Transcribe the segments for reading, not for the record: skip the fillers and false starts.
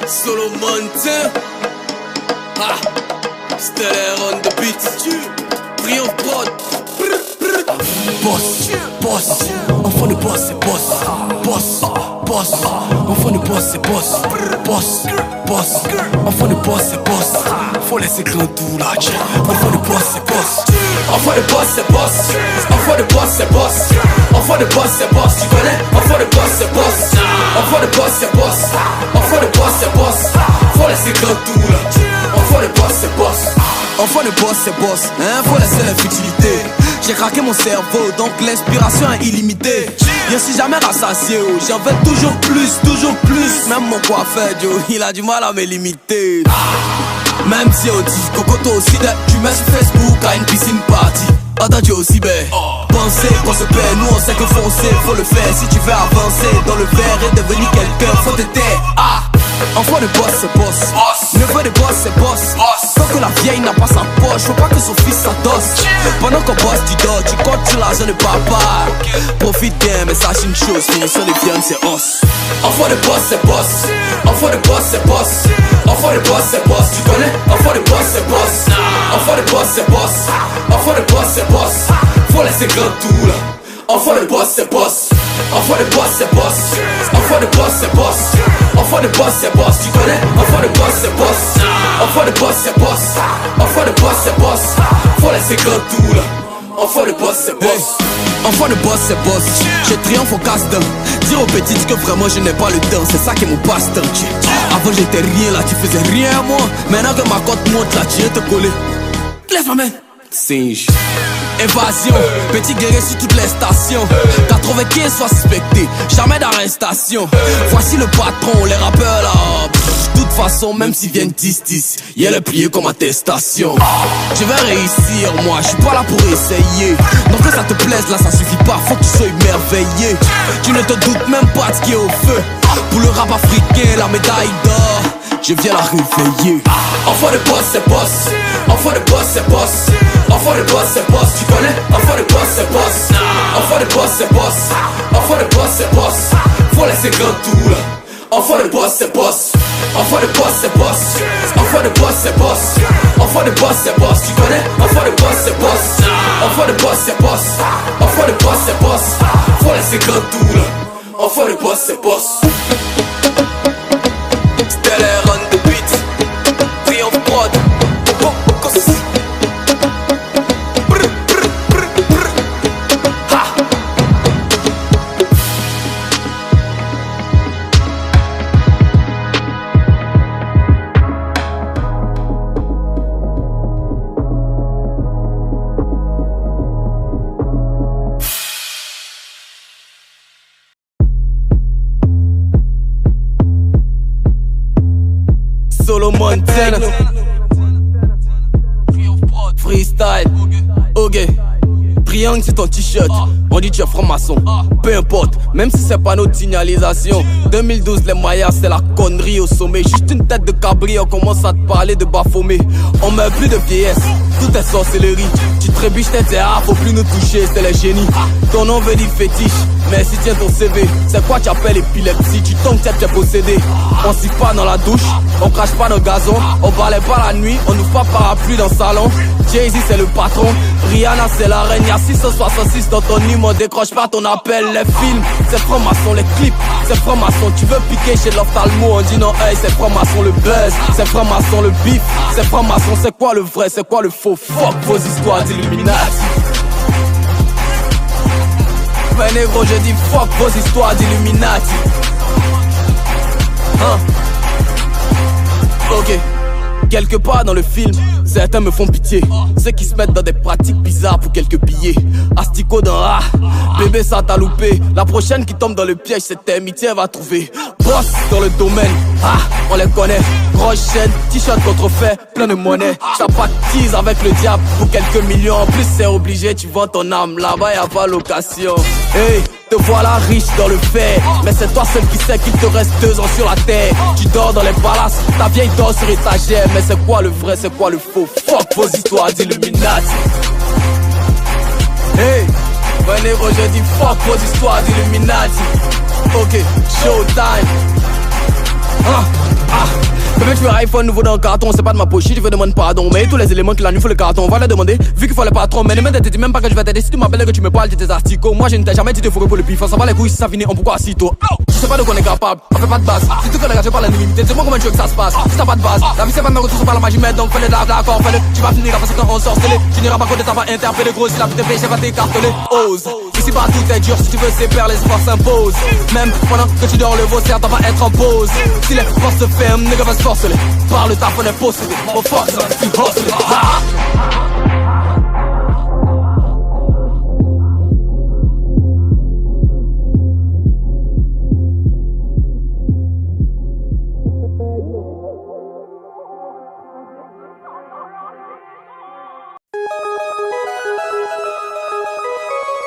Solo Mountain. Stellar on the beat. Triomphe Prod. Boss, enfant de boss, c'est boss. Boss, enfant de boss, c'est boss. Enfant de boss, c'est boss. Faut laisser grand tout là. Enfant de boss, c'est boss. Enfant de boss, c'est boss. Enfant de boss, c'est boss. Enfant de boss, c'est boss. Tu connais? Enfant de boss, c'est boss. Enfant de boss, c'est boss. Enfant de boss, c'est boss. Faut laisser grand tout là. Enfant de boss, c'est boss. Enfant de boss, c'est boss. Faut laisser la futilité. J'ai craqué mon cerveau, donc l'inspiration est illimitée. Je suis jamais rassasié, j'en veux toujours plus. Même mon coiffeur, il a du mal à me limiter. Même si on dit Coco toi aussi, tu mets sur Facebook à une piscine party. Attends, tu es aussi bête. Penser qu'on se perd, nous on sait que foncer, faut le faire. Si tu veux avancer dans le verre et devenir quelqu'un, faut t'aider. Enfant de boss, c'est boss. Neveu de boss, c'est boss. Tant que la vieille n'a pas sa poche, faut pas que son fils s'adosse. Pendant qu'on bosse, tu dors, tu comptes sur l'argent de papa. Profite bien, mais sache une chose, finition de viande, c'est os. Enfant de boss, c'est boss. Enfant de boss, c'est boss. Enfant de boss, c'est boss. Tu connais? Enfant de boss, c'est boss. Enfant de boss, c'est boss. Enfant de boss, c'est boss. Faut laisser grand tout là. Enfant de boss, c'est boss. Enfant de boss, c'est boss. Enfant de boss, c'est boss. Enfant de boss, c'est boss. Tu connais? Enfant de boss, c'est boss. Enfant de boss, c'est boss. Enfant de boss, c'est boss. Faut laisser grand tout là. Enfant de boss, c'est boss. Enfant de boss, c'est boss. Je triomphe au casse-temps. Dire aux petites que vraiment je n'ai pas le temps, c'est ça qui est mon passe-temps. Avant j'étais rien là, tu faisais rien moi. Maintenant que ma cote monte là, tu viens te coller. Lève la main. Singe. Évasion, petit guerrier sur toutes les stations. 95 soit suspecté, jamais d'arrestation. Voici le patron, les rappeurs là. De toute façon, même s'ils viennent 10-10, y'a le plié comme attestation. Je vais réussir, moi, je suis pas là pour essayer. Donc que ça te plaise là, ça suffit pas, faut que tu sois émerveillé. Tu ne te doutes même pas de ce qui est au feu. Pour le rap africain, la médaille d'or, je viens la réveiller. Enfant de boss, c'est boss. Enfant de boss, c'est boss. Enfant de boss, c'est boss. Tu connais? Enfant de boss, c'est boss. Enfant de boss, c'est boss. Enfant de boss, c'est boss. Faut laisser grand tout là. Enfant de boss, c'est boss. Enfant de boss, c'est boss. Enfant de boss, c'est boss. Enfant de boss, c'est boss. Tu connais? Enfant de boss, c'est boss. Enfant de boss, c'est boss. Enfant de boss, c'est boss. Faut laisser grand tout là. Enfant de boss, c'est boss. Stellar on the beat. Triomphe Prod. Solo Montana. Freestyle. Ok. Triangle c'est ton t-shirt. On dit tu es franc-maçon. Peu importe, même si c'est pas notre signalisation. 2012 les Mayas c'est la connerie au sommet. Juste une tête de cabri, on commence à te parler de Baphomet. On met plus de vieillesse, tout est sorcellerie. Tu trébuches tes faut plus nous toucher, c'est les génies. Ton nom veut dire fétiche, mais si tiens ton CV, c'est quoi tu appelles épilepsie? Tu tombes, tu es possédé. On siffle pas dans la douche, on crache pas dans le gazon, on balaye pas la nuit, on n'ouvre pas parapluie dans le salon. Jay-Z c'est le patron, Rihanna c'est la reine. Y'a 666 dans ton numéro, décroche pas ton appel. Les films, c'est franc-maçon, les clips, c'est franc-maçon. Tu veux piquer chez l'ophtalmo, on dit non, hey, c'est franc-maçon le buzz, c'est franc-maçon le bif, c'est franc-maçon, c'est quoi le vrai, c'est quoi le faux? Fuck vos histoires d'Illuminati. Mais négro, je dis fuck vos histoires d'Illuminati. Ok. Quelque part dans le film, certains me font pitié. Ceux qui se mettent dans des pratiques bizarres pour quelques billets. Asticot dans bébé ça t'a loupé. La prochaine qui tombe dans le piège, cette amitié elle va trouver. Boss dans le domaine, on les connaît. Grosse chaîne, t-shirt contrefait, plein de monnaie. J'apactise avec le diable pour quelques millions. En plus c'est obligé, tu vends ton âme. Là-bas y'a pas location. Hey, te voilà riche dans le fait, mais c'est toi seul qui sais qu'il te reste 2 ans sur la terre. Tu dors dans les palaces, ta vieille dort sur étagère. Mais c'est quoi le vrai, c'est quoi le faux? Fuck vos histoires d'Illuminati. Hey, venez, je dis fuck vos histoires d'Illuminati. Ok, showtime. Bébé, tu veux un iPhone nouveau dans le carton, c'est pas de ma poche, je veux demander pardon. Mais tous les éléments qu'il a, il faut le carton, on va le demander. Vu qu'il faut le patron, mais ne me dis même pas que je vais t'aider. Si tu m'appelles que tu me parles de tes articles, moi je ne t'ai jamais dit de fourrer pour le pif. On s'en va les couilles si ça finit, on pourquoi si tôt. Je sais pas de quoi on est capable, on fait pas de base. Si tu connais, tu parles l'anonymité, dis-moi comment tu veux que ça se passe. Si t'as pas de base, la vie c'est pas de retour, c'est pas la magie, mais donc fais-le d'accord, fais-le. Tu vas finir parce que quand on sort, c'est tu n'iras pas côté, t'as pas interpellé gros. Si la vie te fait, j'ai pas t'écartelé. Ose, ici bas tout est dur, si tu veux c'est faire, les efforts s'imposent. Même pendant que tu dors le veau, certes, on va être en pause. Si les portes se ferment, nigga va se forcer. Par le taf on est possédé, on force, tu hustle.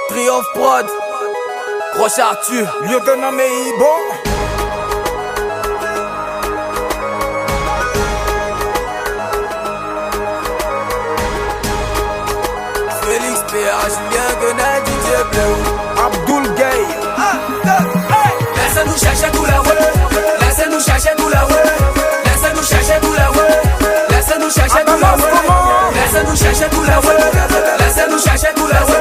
Triomphe Prod, Roche Arthur, Lieutenant Meibo. Félix PH, Julien Guenet, DJ Bleu, Abdul Gay. Laissez-nous chercher tout la rue. Laissez-nous chercher tout la rue. Laissez-nous chercher tout la rue. Laissez-nous chercher tout la rue. Laissez-nous chercher tout la rue. Laissez-nous chercher tout la rue.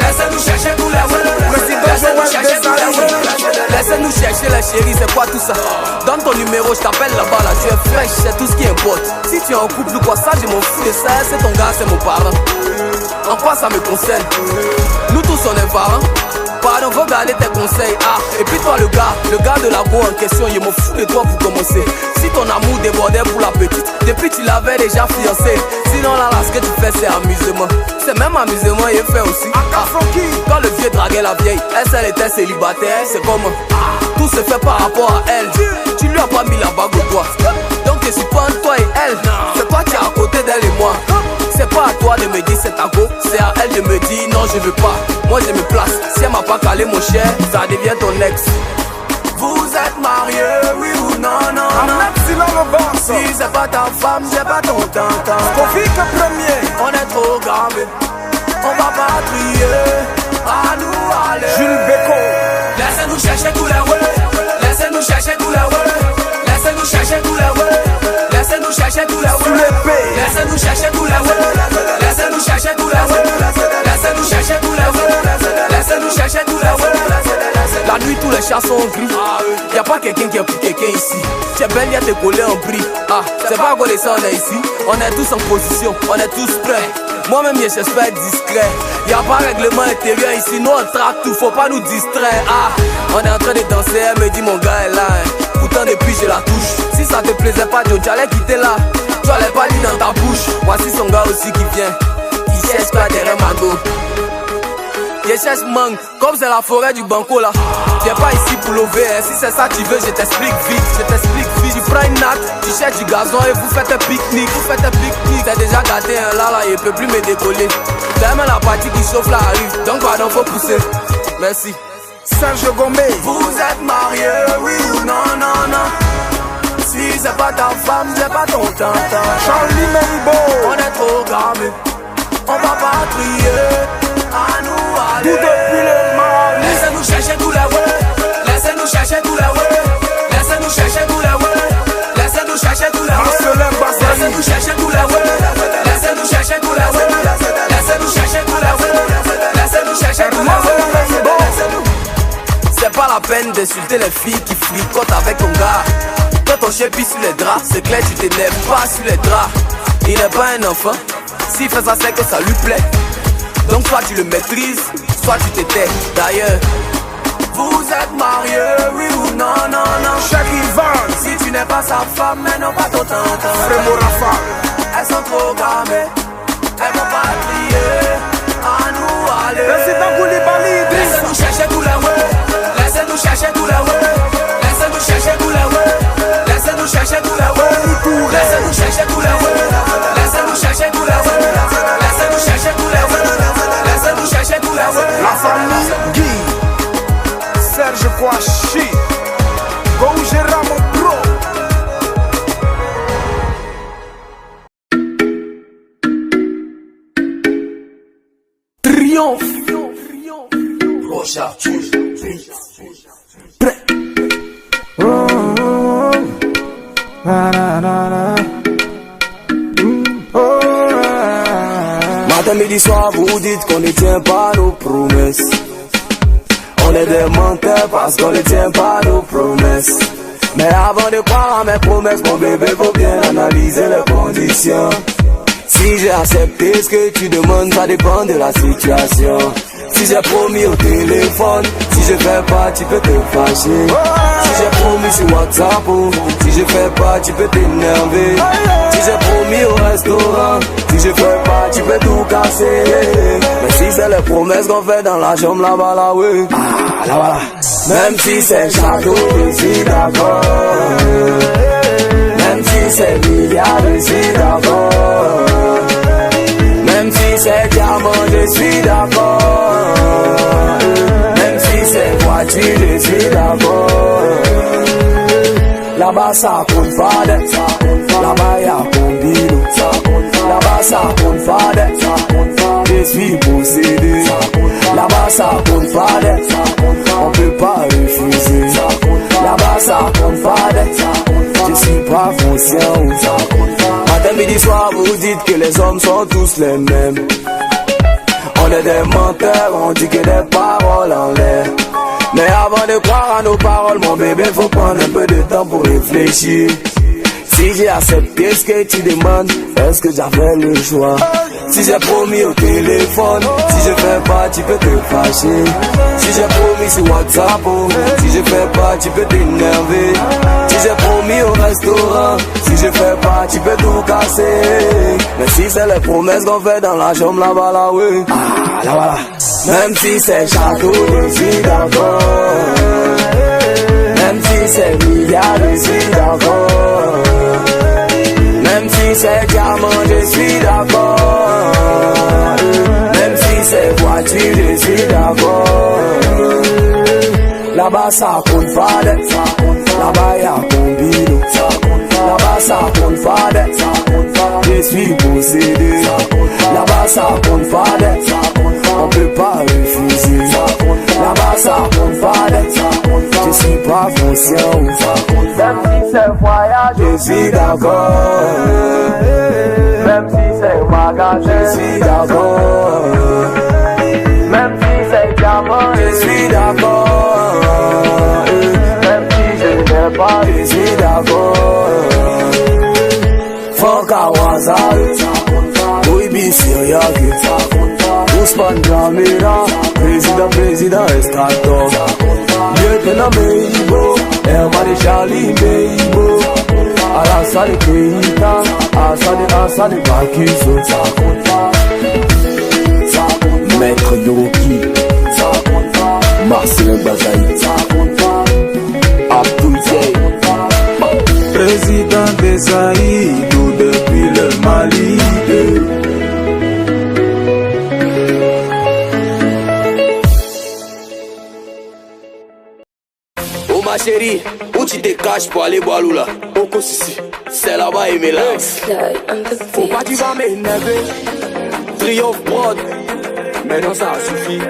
Laissez-nous chercher tout la rue. Laissez-nous chercher tout la rue. laissez-nous chercher la chérie, c'est quoi tout ça? Donne ton numéro, je t'appelle là-bas, là, tu es fraîche, c'est tout ce qui importe. Si tu es en couple ou quoi, ça, je m'en fous de ça, c'est ton gars, c'est mon parent. En quoi ça me concerne? Nous tous on est parents. Pardon, faut garder tes conseils. Ah, et puis toi le gars de la go en question, il me fout de toi pour commencer. Si ton amour débordait pour la petite, depuis tu l'avais déjà fiancé. Sinon là, ce que tu fais c'est amusement. C'est même amusement, il fait aussi. Ah, quand le vieux draguait la vieille, elle était célibataire, c'est comme tout se fait par rapport à elle. Tu lui as pas mis la bague au doigt. Donc je suis pas entre toi et elle. C'est toi qui es à côté d'elle et moi. C'est pas à toi de me dire c'est ta go, c'est à elle de me dire non je veux pas. Moi je me place, si elle m'a pas calé mon cher, ça devient ton ex. Vous êtes mariés, oui ou non, non, non. Si c'est pas ta femme, j'ai pas ton temps. Confie que premier. On est trop gravés, on va pas trier. À nous aller. Jules Beko. Laissez-nous chercher tout la rue. Laissez-nous chercher tout la rue. Laissez-nous chercher tout la rue. Laissez-nous chercher tout la rue. Laissez-nous chercher tout la rue. Laissez-nous chercher tout la rue. Laissez-nous chercher tout la rue. Laissez-nous chercher tout la rue. La nuit tous les chats sont gris. Y'a pas quelqu'un qui a pris quelqu'un ici. Tu es belle, y'a te collé en prix. Ah, c'est pas quoi les ça on est ici. On est tous en position, on est tous prêts. Moi-même j'espère être discret. Y'a pas règlement intérieur ici. Nous on traque tout, faut pas nous distraire. Ah, on est en train de danser, elle me dit mon gars est là hein. Pourtant depuis je la touche. Si ça te plaisait pas Joe, tu allais quitter là. Tu allais pas dire dans ta bouche. Voici son gars aussi qui vient. Il cherche pas derrière ma go. Il cherche mangue, comme c'est la forêt du banco là. Viens pas ici pour l'OVR, si c'est ça que tu veux, je t'explique vite. Tu prends une natte, tu cherches du gazon et vous faites un pique-nique. T'es déjà gâté hein, là, il peut plus me décoller. Tellement la partie qui chauffe là arrive, donc pardon faut pousser. Merci. Serge Gomé. Vous êtes mariés, oui ou non, non, non. Si c'est pas ta femme, j'ai pas ton temps. Charlie Membo. On est trop gramés, on va pas crier. À nous aller. Tout depuis le mal. Laissez-nous chercher tout la rue. Laissez-nous chercher tout la rue. Laissez-nous chercher tout la rue. Laissez-nous chercher tout la rue. Laissez-nous chercher tout la rue. Laissez-nous chercher tout la rue. Laissez-nous chercher tout la rue. Laissez-nous chercher tout la rue. C'est pas la peine d'insulter les filles qui fricotent avec ton gars. Quand ton chien pisse sur les draps, c'est clair tu t'énerves pas sur les draps. Il n'est pas un enfant. S'il fait ça c'est que ça lui plaît. Donc soit tu le maîtrises, soit tu t'étais. D'ailleurs, vous êtes mariés, oui ou non, non, non. Chaque Ivan. Si tu n'es pas sa femme, mais non pas ton temps. Frémo Rafa. Elles sont trop gamées, elles vont pas crier. À nous aller. Président Koulibaly. Laissez-nous chercher tout la rue. Laissez-nous chercher tout la rue. Laissez-nous chercher tout la rue. Laissez-nous chercher tout la rue. Laissez-nous chercher tout la rue. Laissez-nous chercher tout la rue. Laissez-nous chercher tout la rue. Laissez-nous chercher tout la rue. La famille Guy. Serge Kouachi. Go Gérard mon pro. Matin, midi, soir, vous dites qu'on ne tient pas nos promesses. On est des menteurs parce qu'on ne tient pas nos promesses. Mais avant de croire à mes promesses, mon bébé, faut bien analyser les conditions. Si j'ai accepté ce que tu demandes, ça dépend de la situation. Si j'ai promis au téléphone, si je fais pas, tu peux te fâcher. Si j'ai promis sur WhatsApp, si je fais pas, tu peux t'énerver. Si j'ai promis au restaurant, si je fais pas, tu peux tout casser. Mais si c'est les promesses qu'on fait dans la chambre là-bas, là, oui. Ah, là, voilà. Même si c'est château, je suis d'accord. Même si c'est milliards, je suis d'accord. Même si c'est diamant, je suis d'accord. Même si c'est voiture, je suis d'accord. Là-bas ça compte pas d'être. Là-bas y'a combino. Là-bas ça compte pas d'être. Je suis possédé. Là-bas ça compte pas d'être. On peut pas refuser. Là-bas ça compte pas d'être. Je suis pas conscient. Matin, midi, soir, vous dites que les hommes sont tous les mêmes. On est des menteurs, on dit que des paroles en l'air. Mais avant de croire à nos paroles, mon bébé, faut prendre un peu de temps pour réfléchir. Si j'ai accepté ce que tu demandes, est-ce que j'avais le choix? Si j'ai promis au téléphone, si je fais pas, tu peux te fâcher. Si j'ai promis sur WhatsApp, si je fais pas, tu peux t'énerver. Si j'ai promis au restaurant, si je fais pas, tu peux tout casser. Mais si c'est les promesses qu'on fait dans la chambre là-bas, là, oui. Ah, là, voilà. Même si c'est château, je suis d'accord. Même si c'est milliards, je suis d'accord. Même si c'est diamant, je suis d'accord. Même si c'est voiture, je suis d'accord. Là-bas ça compte pas d'être. Là-bas y'a combino. Là-bas ça compte pas d'être. Je suis possédé. Là-bas ça compte pas d'être. On peut pas refuser. Là-bas ça compte pas d'être. Je suis pas conscient. Même si c'est voyage, je suis d'accord. Même si c'est magasin, je suis d'accord. Même si c'est diamant, je suis d'accord. Même si je n'ai pas, je suis d'accord. Fuck Awazari, Boibi Siriaki, Ousmane Dramira, président extracteur. Lieutenant Meibo, Air Maréchali Meibo, Alassane Keita, Assane Bakizo. Maître Yoroki, Marcel Bazaï, Abdou Zey, Président des Aïdou depuis le Mali. Oh ma chérie, où tu te caches pour aller boire l'eau là? Oko Sissi, c'est là-bas et mélange. Faut pas tu vas m'énerver. Triomphe Prod, maintenant ça suffit.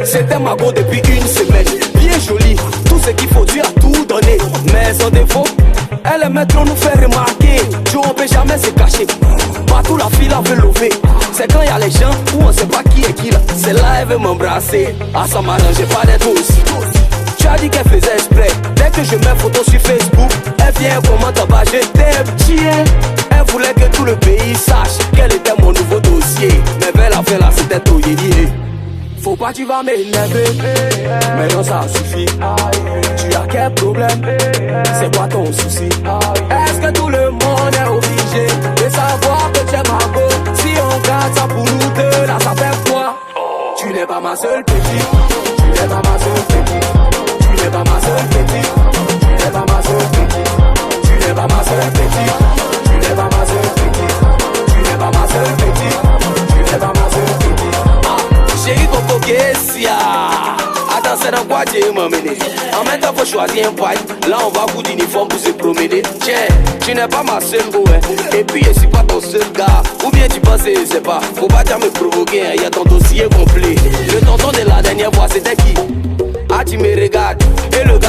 C'était ma go depuis une semaine, bien jolie. Tout ce qu'il faut, tu as tout donné. Mais son défaut, elle aime trop nous faire remarquer. Tu on peut jamais se cacher. Partout la fille la veut lever. C'est quand y a les gens où on sait pas qui est qui là. C'est là elle veut m'embrasser. Ah ça m'arrangeait pas d'être aussi. Tu as dit qu'elle faisait exprès. Dès que je mets photo sur Facebook, elle vient commente en bas, je t'aime, chien. Elle voulait que tout le pays sache qu'elle était mon nouveau dossier. Mais vers la fin là c'était tout yélié. Faut pas tu vas m'énerver. Maintenant ça suffit. Tu as quel problème? C'est quoi ton souci? Est-ce que tout le monde est obligé de savoir que tu es ma go? Si on garde ça pour nous deux, là ça fait quoi? Tu n'es pas ma seule petite. Tu n'es pas ma seule petite. Tu n'es pas ma seule petite. Tu n'es pas ma seule petite. Tu n'es pas ma seule petite. Tu n'es pas ma seule petite. Tu n'es pas ma seule petite. Tu n'es pas ma seule petite. Chérie Coco Kessia, attends c'est dans quoi tu es m'amener. En même temps faut choisir un fight. Là on va coup d'uniforme pour se promener. Tiens, tu n'es pas ma seule go hein. Et puis je suis pas ton seul gars. Ou bien tu penses je sais pas. Faut pas dire me provoquer hein. Y'a ton dossier complet. Le tonton de la dernière fois c'était qui? Ah tu me regardes. Et le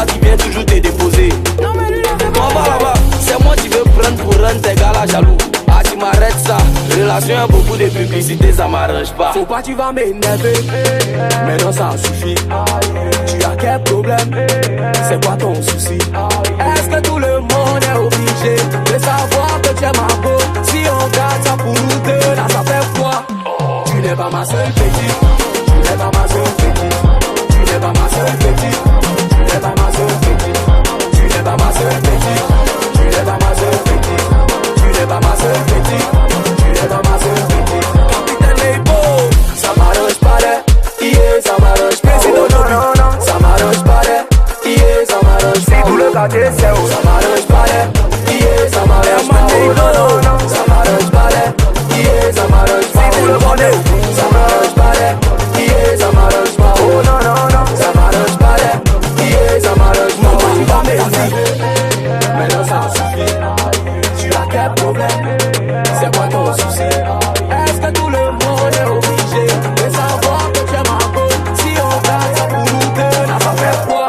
méditation, beaucoup de publicité, ça m'arrange pas. Faut pas, tu vas m'énerver. Maintenant ça suffit. Tu as quel problème? C'est quoi ton souci? Est-ce que tout le monde est obligé de savoir que tu es ma go? Si on garde ça pour nous deux, là ça fait quoi? Tu n'es pas ma seule petite. Tu n'es pas ma seule petite. Tu n'es pas ma seule petite. Tu n'es pas ma seule petite. Tu n'es pas ma seule petite. Tu n'es pas ma seule petite. Tu n'es pas ma seule petite. Tu n'es pas ma seule petite. Capitaine Leibo, ça m'arrange pas de. Yeah, ça m'arrange pas. Président Nobi, ça m'arrange pas de. Yeah, ça m'arrange pas. Si tout le quartier c'est où ça m'arrange pas de. Yeah, ça m'arrange pas. Ça m'arrange pas de. Yeah, ça m'arrange pas. Si tout le monde ça m'arrange pas de. Yeah, ça m'arrange pas. Oh non non non, ça m'arrange pas de. Yeah, ça m'arrange pas. Mon tu vas m'énerver. Maintenant ça suffit. Tu as quel problème? C'est quoi ton souci? Est-ce que tout le monde est obligé de savoir que tu es ma go? Si on garde ça pour nous deux, là ça fait quoi?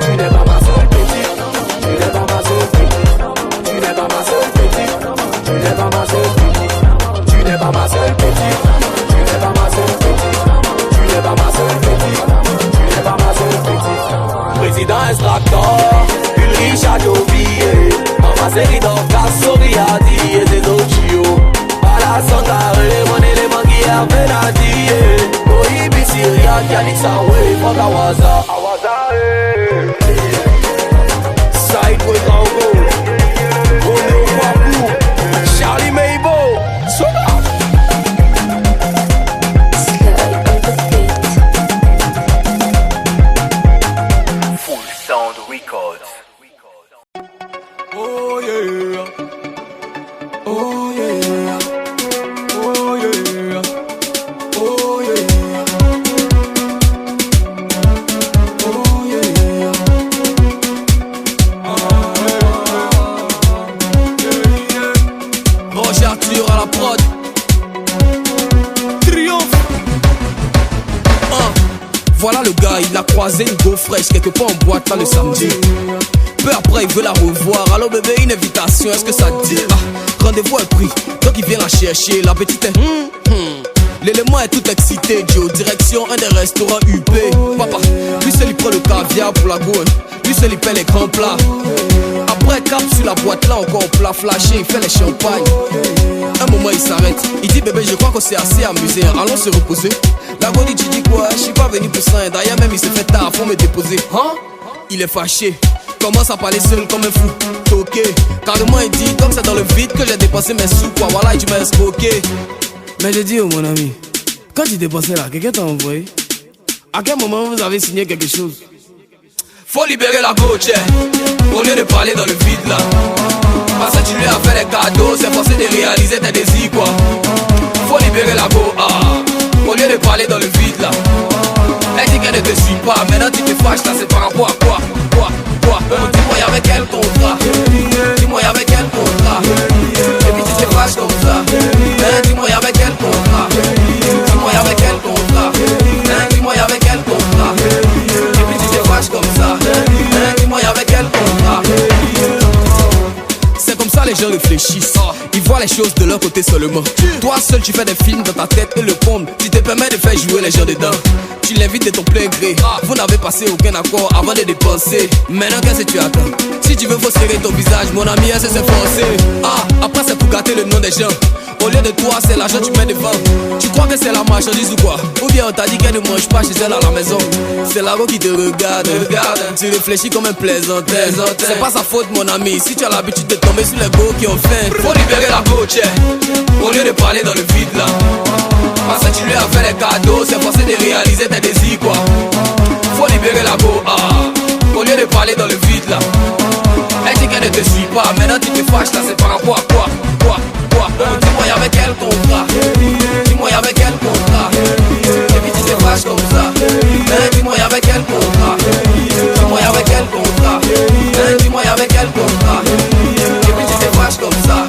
Tu n'es pas ma seule petite. Tu n'es pas ma seule petite. Tu n'es pas ma seule petite. Tu n'es pas ma seule petite. Tu n'es pas ma seule petite. Tu n'es pas ma seule petite. Tu n'es pas ma seule petite. Tu n'es pas ma seule petite. Président extracteur, une riche à Jovier. Maman série d'orgas, souris à dire des autres. À la sangaré, mon élément qui a peine à dire. Oibi Syria, Yannick Sawe, Fakawaza. Sideway Congo. Romeo Papou. Charlie Meibo. Soda. Full Sound Records. Oh yeah. Oh yeah. Oh yeah. Oh yeah. Oh yeah. Roger Arthur à la prod. Triomphe. Voilà le gars, il a croisé une go fraîche quelque part en boîte là le samedi. Peu après il veut la revoir. Allô bébé, une invitation, est-ce que ça te dit? Rendez-vous est pris, donc il vient la chercher. La petite est l'élément est tout excité. Joe, direction un des restaurants UP. Papa, lui seul il prend le caviar pour la go. Lui seul il paie les grands plats. Après cap sur la boîte là encore au plat flashé. Il fait les champagnes. Un moment il s'arrête. Il dit bébé je crois qu'on s'est assez amusé. Allons se reposer. La go dit tu dis quoi? Je suis pas venu pour ça. D'ailleurs même il se fait tard, faut me déposer. Hein? Il est fâché. Commence à parler seul comme un fou. Toqué. Carrément il dit comme c'est dans le vide que j'ai dépensé mes sous quoi. Voilà et tu m'as escroqué. Mais j'ai dit oh mon ami, quand tu dépensais là, quelqu'un t'a envoyé? À quel moment vous avez signé quelque chose? Faut libérer la go, tchè. Au lieu de parler dans le vide là. Parce que tu lui as fait les cadeaux, c'est forcé de réaliser tes désirs quoi. Faut libérer la go, au lieu de parler dans le vide là. Elle dit qu'elle ne te suit pas, maintenant tu te fâches là, c'est par rapport à quoi? Dis-moi y'avait quel contrat? Dis-moi y'avait quel contrat? Et puis tu te fâches comme ça. Dis-moi y'avait quel contrat? Dis-moi y'avait quel contrat? Dis-moi y'avait quel contrat? Et puis tu te fâches comme ça. Dis-moi y'avait quel contrat? C'est comme ça les gens réfléchissent. Ils voient les choses de leur côté seulement. Toi seul tu fais des films dans ta tête et le comble. Tu te permets de faire jouer les gens dedans. Tu l'invites de ton plein gré. Vous n'avez passé aucun accord avant de dépenser. Maintenant qu'est-ce que tu attends? Si tu veux faut serrer ton visage, mon ami, est-ce que c'est forcé? Après c'est pour gâter le nom des gens. Au lieu de toi c'est l'argent tu mets devant. Tu crois que c'est la marchandise ou quoi? Ou bien on t'a dit qu'elle ne mange pas chez elle à la maison. C'est la go qui te regarde. Tu réfléchis comme un plaisantin. C'est pas sa faute mon ami. Si tu as l'habitude de tomber sur les go qui ont faim. Faut libérer la go, tchè. Au lieu de parler dans le vide là. Parce que tu lui as fait les cadeaux, c'est forcé de réaliser tes désirs quoi. Faut libérer la go, au lieu de parler dans le vide là. Elle dit qu'elle ne te suit pas, maintenant tu te fâches là, c'est par rapport à quoi? Dis-moi y'avait quel contrat? Dis-moi y'avait quel contrat? Et puis tu te fâches comme ça. Dis-moi y'avait quel contrat? Dis-moi y'avait quel contrat? Dis-moi y'avait quel contrat? Et puis tu te fâches comme ça.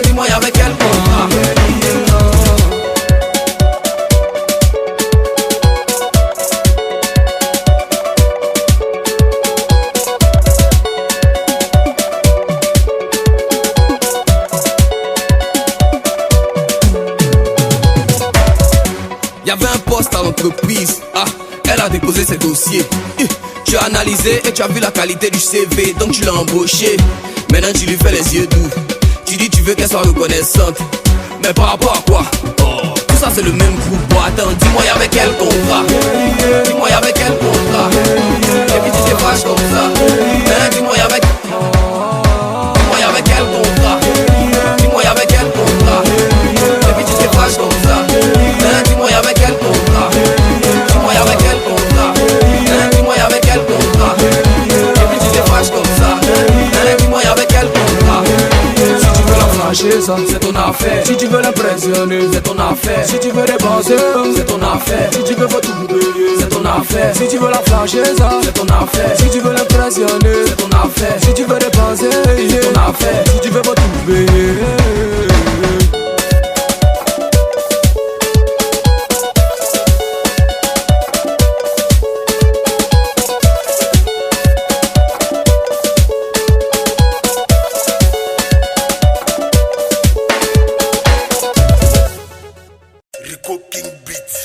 Dis-moi y'avait quel contrat? ses dossiers. Tu as analysé et tu as vu la qualité du CV, donc tu l'as embauché. Maintenant tu lui fais les yeux doux. Tu dis tu veux qu'elle soit reconnaissante. Mais par rapport à quoi? Tout ça c'est le même groupe. Bon attends, dis-moi y'avait quel contrat? Dis-moi y'avait quel contrat? Et puis tu te fâches comme ça. Maintenant dis-moi y'avait... Dis-moi y'avait quel contrat? Dis-moi y'avait quel contrat? Et puis tu te fâches comme ça. Maintenant dis-moi y'avait quel contrat? Dis-moi y'avait quel contrat? Maintenant dis-moi y'avait quel contrat? Et puis tu te fâches comme ça. Maintenant dis-moi y'avait quel contrat? Si tu veux la flasher, ça c'est ton affaire. Si tu veux l'impressionner, c'est ton affaire. Si tu veux dépenser, c'est ton affaire. Si tu veux faut tout payer, c'est ton affaire. Si tu veux la flasher, ça c'est ton affaire. Si tu veux l'impressionner, c'est ton affaire. Si tu veux dépenser, c'est ton affaire. Si tu veux faut tout payer.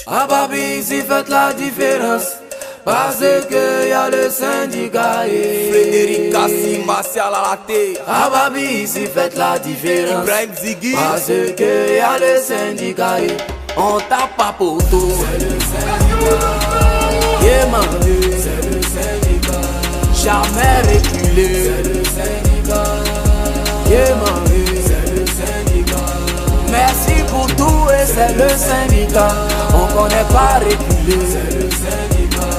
Ah baby, ici faites la différence. Parce que y'a le syndicat et Frédéric Cassim, Martial à la terre. ah baby, ici faites la différence. Ibrahim Ziggy. Parce que y'a le syndicat et On tape pas poteau. c'est le syndicat. Yeah man, C'est le syndicat. jamais reculé. C'est le syndicat. Yeah man, C'est le syndicat. merci pour tout et C'est le syndicat. on connaît pas reculé. C'est le syndicat.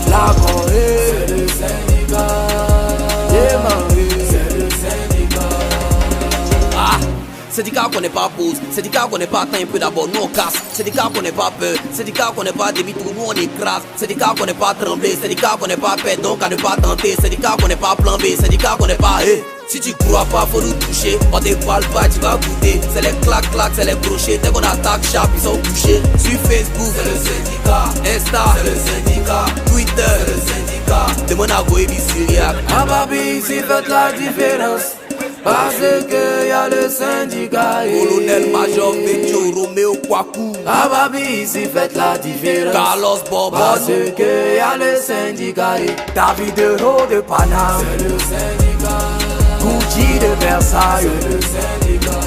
La Corée, C'est le syndicat. yeah man, C'est le syndicat. ah. Syndicat qu'on n'est pas pause, syndicat qu'on n'est pas atteint un peu d'abord, nous on casse. Syndicat qu'on n'est pas peur, syndicat qu'on n'est pas demi-tour, nous on écrase. Syndicat qu'on n'est pas tremblé, syndicat qu'on n'est pas peur, donc à ne pas tenter. Syndicat qu'on n'est pas plan B, syndicat qu'on n'est pas hé. Si tu crois pas, faut nous toucher. On te parle pas, tu vas goûter. C'est les clac-clac, c'est les crochets. Dès qu'on attaque, chap, ils sont touchés. Sur Facebook, c'est le syndicat. Insta, c'est le syndicat. Twitter, c'est le syndicat. Demande à Goébi Syriac. Ah baby, ici faites la différence. Parce que y'a le syndicat et Colonel-Major Betio, Roméo Kwaku. ah baby, ici faites la différence. Carlos Bourbon. Parce que y'a le syndicat et David Euro de Paname. c'est le syndicat. Gucci de Versailles. C'est le syndicat.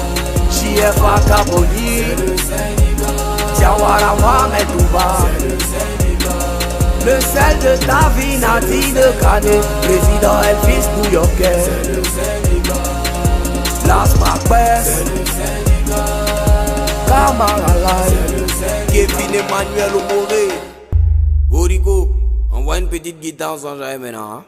JFA Kaboli. C'est le syndicat. Tiawara Mohamed Touba. C'est le syndicat. Le sel de David Nati de Kane. Président Elvis New Yorkais. C'est le syndicat. Las Macbeth. C'est le syndicat. Kamara Lai. C'est le syndicat. Kevin Emmanuel Omoré. Orico, envoie une petite guitare sans jamais maintenant. Hein?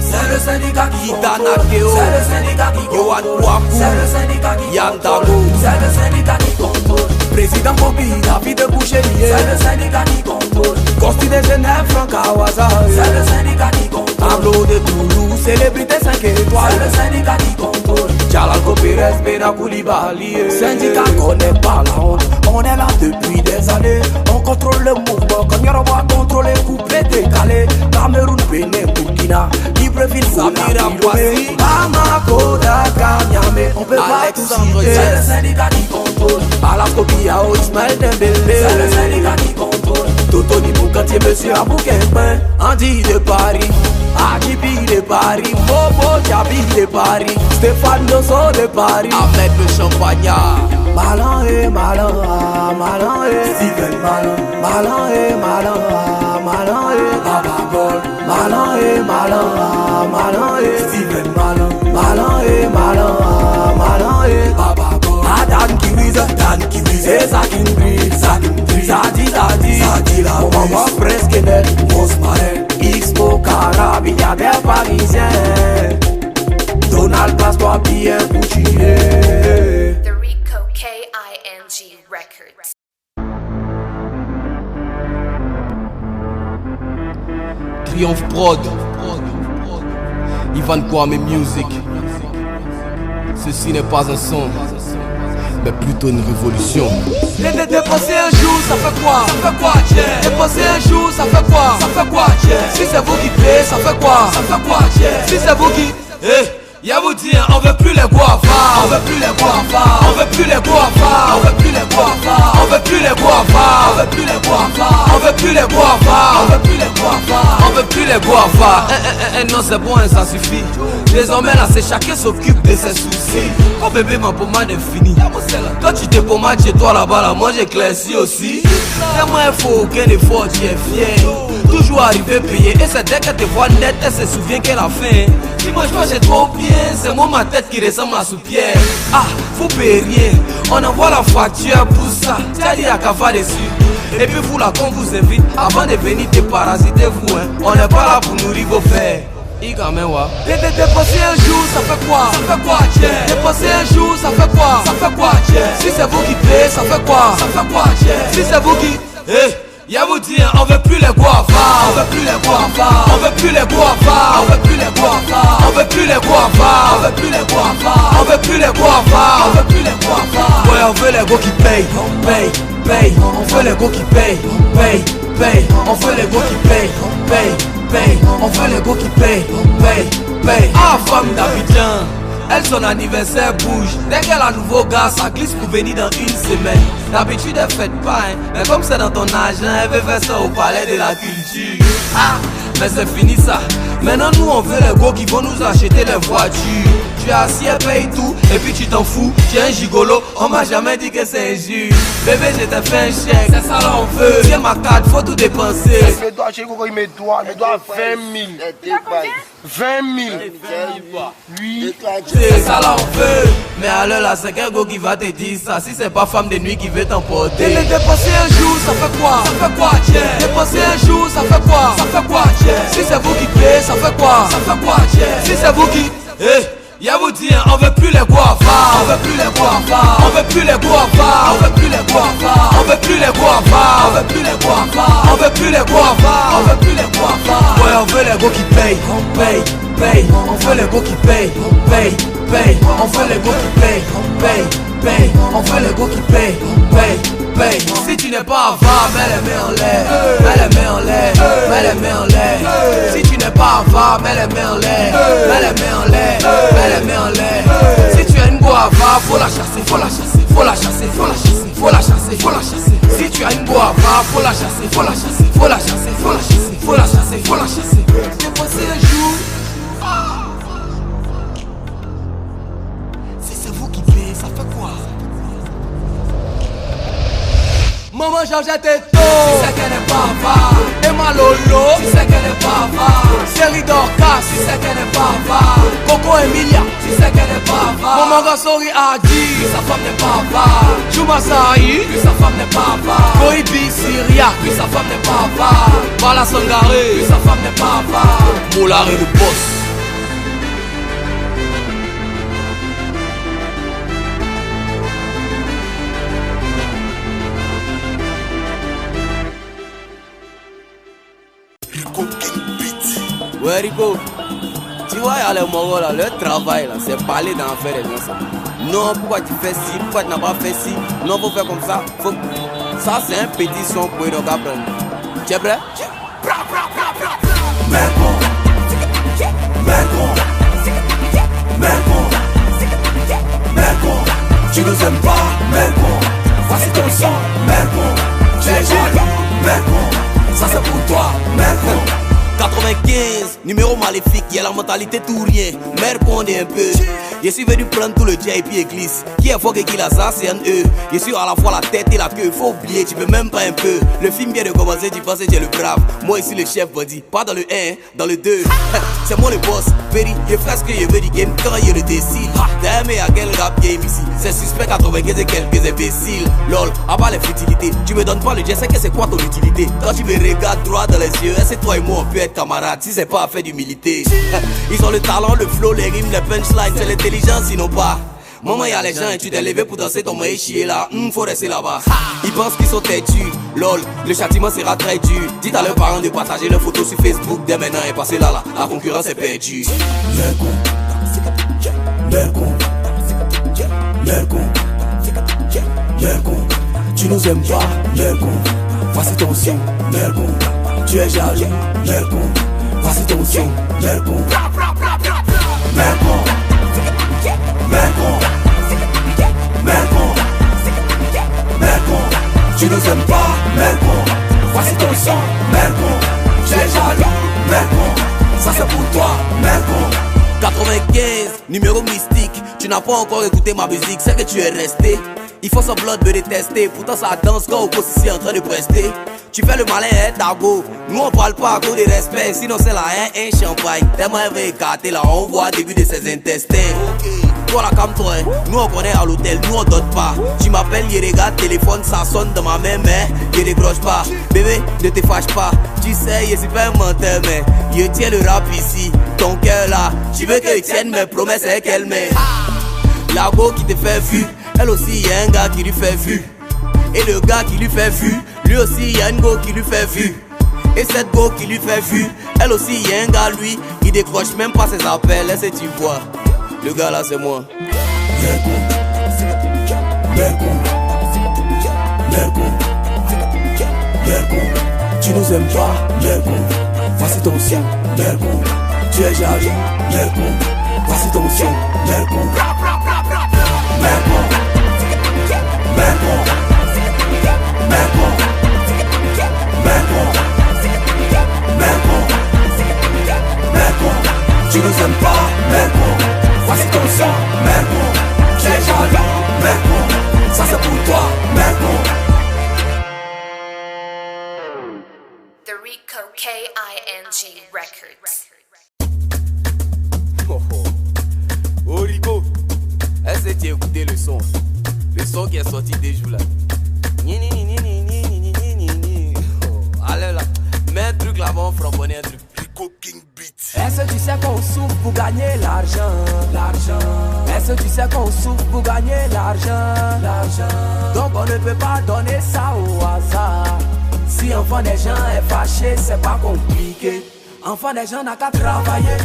C'est le syndicat qui Gitana contrôle. Keo. C'est le syndicat qui Yohan contrôle. Kouakou. C'est le syndicat qui Yann contrôle. Dago. C'est le syndicat qui contrôle. Président Bobby, David de Bouchelier. C'est le syndicat qui contrôle. Consti de Genève, Franck Awaza. C'est le syndicat qui contrôle. Tableau de Toulouse, célébrité 5 C'est étoiles. le syndicat qui contrôle. Jalalko Pérez, Bena Koulibaly. Syndicat connaît pas la honte. On est là depuis des années. On contrôle le mouvement. Comme Yoruba contrôle les couplets décalés. Cameroun, Bénin, Burkina, Libreville, Samira, Boissy, Bamako, Dakar, Niamey. On peut pas tout citer. C'est le syndicat qui contrôle. Alakobia, Ismaël Dembélé. C'est le syndicat qui contrôle. Toto Niboukatier, Monsieur Aboukenpin. Andy de Paris, Akibi de Paris, Bobo Diaby de Paris, Stéphane Dosso de Paris, avec le champagnard. Malin et malin, ah, malin et Steven malin, malin et malin, ah, malin et Baba Gold, malin et malin, ah, malin et Steven malin, malin et malin, ah, malin et Baba Gold. Ah, Dan Kiwiz, et Zakin Bri, Zadi, la maman presque net, Mosmarel, Expo Carabia des Parisiens, Donald passe-toi bien couchillé. The Rico K-I-N-G Records. Triomphe Prod, Ivan Kwame Music. Ceci n'est pas un son, mais plutôt une révolution. Dépenser un jour, ça fait quoi? Ça fait quoi, tiens? Dépenser un jour, ça fait quoi? Ça fait quoi, tiens? Si c'est vous qui payez, ça fait quoi? Ça fait quoi, tiens? Si c'est vous qui... Y'a vous dire, on veut plus les guavas. On veut plus les guavas. On veut plus les guavas. On veut plus les guavas. On veut plus les guavas. On veut plus les guavas. On veut plus les guavas. On veut plus les guavas. On veut plus les guavas. Non c'est bon, ça suffit. Désormais là c'est chacun s'occupe de ses soucis. Quand bébé ma pommade est finie. Toi tu te pommades chez toi là-bas là, moi j'éclaircis aussi. Et moi il faut aucun effort, tu es fier. Toujours arriver payé. Et c'est dès qu'elle te voit net, elle se souvient qu'elle a faim. Dis-moi je chez toi ou bien, c'est moi ma tête qui ressemble à soupière. Ah, vous payez rien, on envoie la facture pour ça. T'as dit à Kava dessus. Et puis vous là qu'on vous invite, avant de venir déparasiter vous hein. On n'est pas là pour nourrir vos fers. Dépenser un jour, ça fait quoi? Ça fait quoi, tiens? Dépenser un jour, ça fait quoi? Ça fait quoi, tiens? Si c'est vous qui payez, ça fait quoi? Ça fait quoi, tiens? Si c'est vous qui... Y'a vous dire, on veut plus les guavas. On veut plus les guavas. On veut plus les guavas. On veut plus les guavas. On veut plus les guavas. On veut plus les guavas. On veut plus les guavas. On veut plus les guavas. Ouais, on veut les go qui payent. Paye. On veut les go qui payent. Paye. On veut les go qui payent. Paye. On veut les go qui payent. Paye. Ah, femme d'Abidjan. Elle son anniversaire bouge. Dès qu'elle a un nouveau gars, ça glisse pour venir dans une semaine. D'habitude elle fête pas hein. Mais comme c'est dans ton argent, elle veut faire ça au palais de la culture. Ah, mais c'est fini ça. Maintenant nous on veut les gars qui vont nous acheter les voitures. Tu es assis, elle paye tout, et puis tu t'en fous. Tu es un gigolo, on m'a jamais dit que c'est injuste. Bébé je t'ai fait un chèque, c'est ça là on veut. Tiens ma carte, faut tout dépenser. Il me doit, il me doit 20 000. 20 000. Oui. C'est ça là on veut. Mais alors là c'est quel go qui va te dire ça? Si c'est pas femme de nuit qui veut t'emporter. Dépenser un jour ça fait quoi? Ça fait quoi tiens? Dépenser un jour ça fait quoi? Ça fait quoi tiens? Si c'est vous qui payez ça fait quoi? Ça fait quoi tiens? Si c'est vous qui... Y'a vous dire, on veut plus les guavas. On veut plus les guavas. On veut plus les guavas. On veut plus les guavas. On veut plus les guavas. On veut plus les guavas. On veut plus les guavas. On veut plus les guavas. Ouais, on veut les go qui payent. Paye. On veut les go qui payent. Paye. On veut les go qui payent. Paye. On veut les go qui payent. Paye. Si tu n'es pas avare, mets les mains en l'air. Mets les mains en l'air. Mets les mains en l'air. Si tu n'es pas avare, mets les mains en l'air. Mets les mains en l'air. Mets les mains en l'air. Si tu as une guava, faut la chasser, faut la chasser, faut la chasser, faut la chasser, faut la chasser, faut la chasser. Si tu as une guava, faut la chasser, faut la chasser, faut la chasser, faut la chasser, faut la chasser, faut la chasser. Dépenser un jour. Si c'est vous qui payez, ça fait quoi? Maman Georgette est tôt. Tu sais qu'elle est pas avare. Emma Lolo. Tu sais qu'elle est pas avare. Série Dorcas. Tu sais qu'elle est pas avare. Coco Emilia. Tu sais qu'elle est pas avare. Maman Gassori Adi. Puis sa femme n'est pas avare. Juma Saï. Puis sa femme n'est pas avare. Koibi Syria. Puis sa femme n'est pas avare. Bala Sangaré. Puis sa femme n'est pas avare. Moulard et le boss. Ouais Rico, tu vois y'a les Mongols là, leur travail là, c'est parler d'en faire des gens ça. Non, pourquoi tu fais ci, pourquoi tu n'as pas fait ci, non faut faire comme ça, faut... Ça c'est un petit son pour donc apprendre. Tu es prêt? Tu nous aimes pas, voici ton son, tu es jaloux, ça c'est pour toi, 95, numéro maléfique, y'a la mentalité tout rien. Mais répondez un peu. Je suis venu prendre tout le JP église. Qui est fort et qui l'a ça, c'est un E. Je suis à la fois la tête et la queue. Faut oublier, tu peux même pas un peu. Le film vient de commencer, tu penses que tu es le brave. Moi ici le chef body, pas dans le 1, dans le 2. C'est moi le boss, Perry, je fais ce que je veux du game quand il y a le décile. T'as aimé à quel rap game ici? C'est suspect 95 et quelques imbéciles. Lol, à part les futilités, tu me donnes pas le jet, c'est que c'est quoi ton utilité? Quand tu me regardes droit dans les yeux, c'est toi et moi on peut être camarades si c'est pas à faire d'humilité. Ils ont le talent, le flow, les rimes, les punchlines, c'est l'intelligence sinon pas. Maman y'a les gens et tu t'es levé pour danser ton maïs chier là, faut rester là-bas. Ils pensent qu'ils sont têtus, lol, le châtiment sera très dur. Dites à leurs parents de partager leurs photos sur Facebook dès maintenant et passer là, la concurrence est perdue. Tu nous aimes pas, voici ton son, tu es jaloux, voici ton son, nous aimes pas, Melbourne. Voici ton sang, Melbourne. Tu es jaloux, Melbourne. Ça c'est pour toi, Melbourne. 95, numéro mystique. Tu n'as pas encore écouté ma musique, c'est que tu es resté. Il faut semblant de me détester, pourtant ça danse quand on pose ici en train de prester. Tu fais le malin, hein, Dago. Nous on parle pas à cause de respect, sinon c'est la haine, un champagne. Tellement elle veut écarter là, on voit le début de ses intestins. Toi là comme toi, hein. Nous on connaît à l'hôtel, nous on donne pas. Tu m'appelles, il regarde, téléphone, ça sonne dans ma main, mais je décroche pas. Bébé, ne te fâche pas. Tu sais, je suis pas un menteur, mais je tiens le rap ici. Ton cœur là, tu veux que je tienne mes promesses, c'est qu'elle met. La go qui te fait vu, elle aussi y a un gars qui lui fait vu. Et le gars qui lui fait vu, lui aussi y a une go qui lui fait vu. Et cette go qui lui fait vu, elle aussi y a un gars lui, il décroche même pas ses appels, est-ce que tu vois? Le gars là c'est moi. Tu nous aimes pas, voici ton sang, tu es jaloux, voici ton sang, tu nous aimes pas, voici ton sang, tu es jaloux, ça c'est pour toi, The Rico K-I-N-G Records. Oh Rico, est-ce que tu as écouté le son? Le son qui est sorti des jours là. Allez là, mets un truc là-bas, on framboner un truc. Rico King Beat. Est-ce que tu sais qu'on souffre pour gagner l'argent? Est-ce que tu sais qu'on souffre pour gagner l'argent? Donc on ne peut pas donner ça au hasard. Si enfant des gens est fâché, c'est pas compliqué. Enfant des gens n'a qu'à travailler.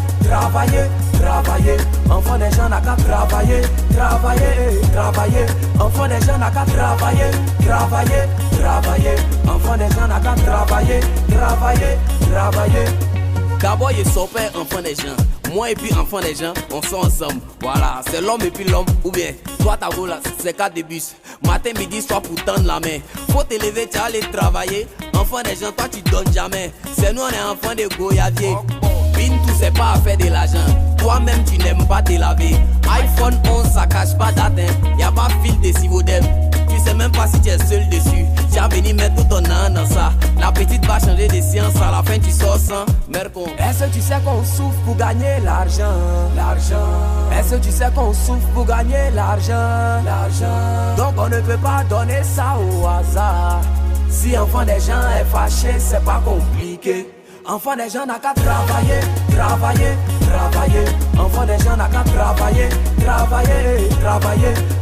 Enfant des gens n'a qu'à travailler. Enfant des gens n'a qu'à travailler. Enfant des gens n'a qu'à travailler. D'abord, il son père, enfant des gens. Moi et puis enfant des gens, on sort ensemble. Voilà, c'est l'homme et puis l'homme. Ou bien, toi ta go là, c'est 4 de bus. Matin, midi, soir pour tendre la main. Faut te lever, tu vas aller travailler. Enfant des gens, toi tu donnes jamais. C'est nous, on est enfant de goyavier. Bintou, c'est pas à faire de l'argent. Toi-même, tu n'aimes pas te laver. iPhone 11, ça cache pas date. Y'a pas fil de Sivodem. Tu sais même pas si tu es seul dessus. Tu as venu mettre tout ton âme dans ça. La petite va changer de science. À la fin, tu sors sans mercon. Est-ce que tu sais qu'on souffre pour gagner l'argent? Est-ce que tu sais qu'on souffre pour gagner l'argent? Donc on ne peut pas donner ça au hasard. Si enfant des gens est fâché, c'est pas compliqué. Enfant des gens n'a qu'à travailler. Enfant des gens n'a qu'à travailler.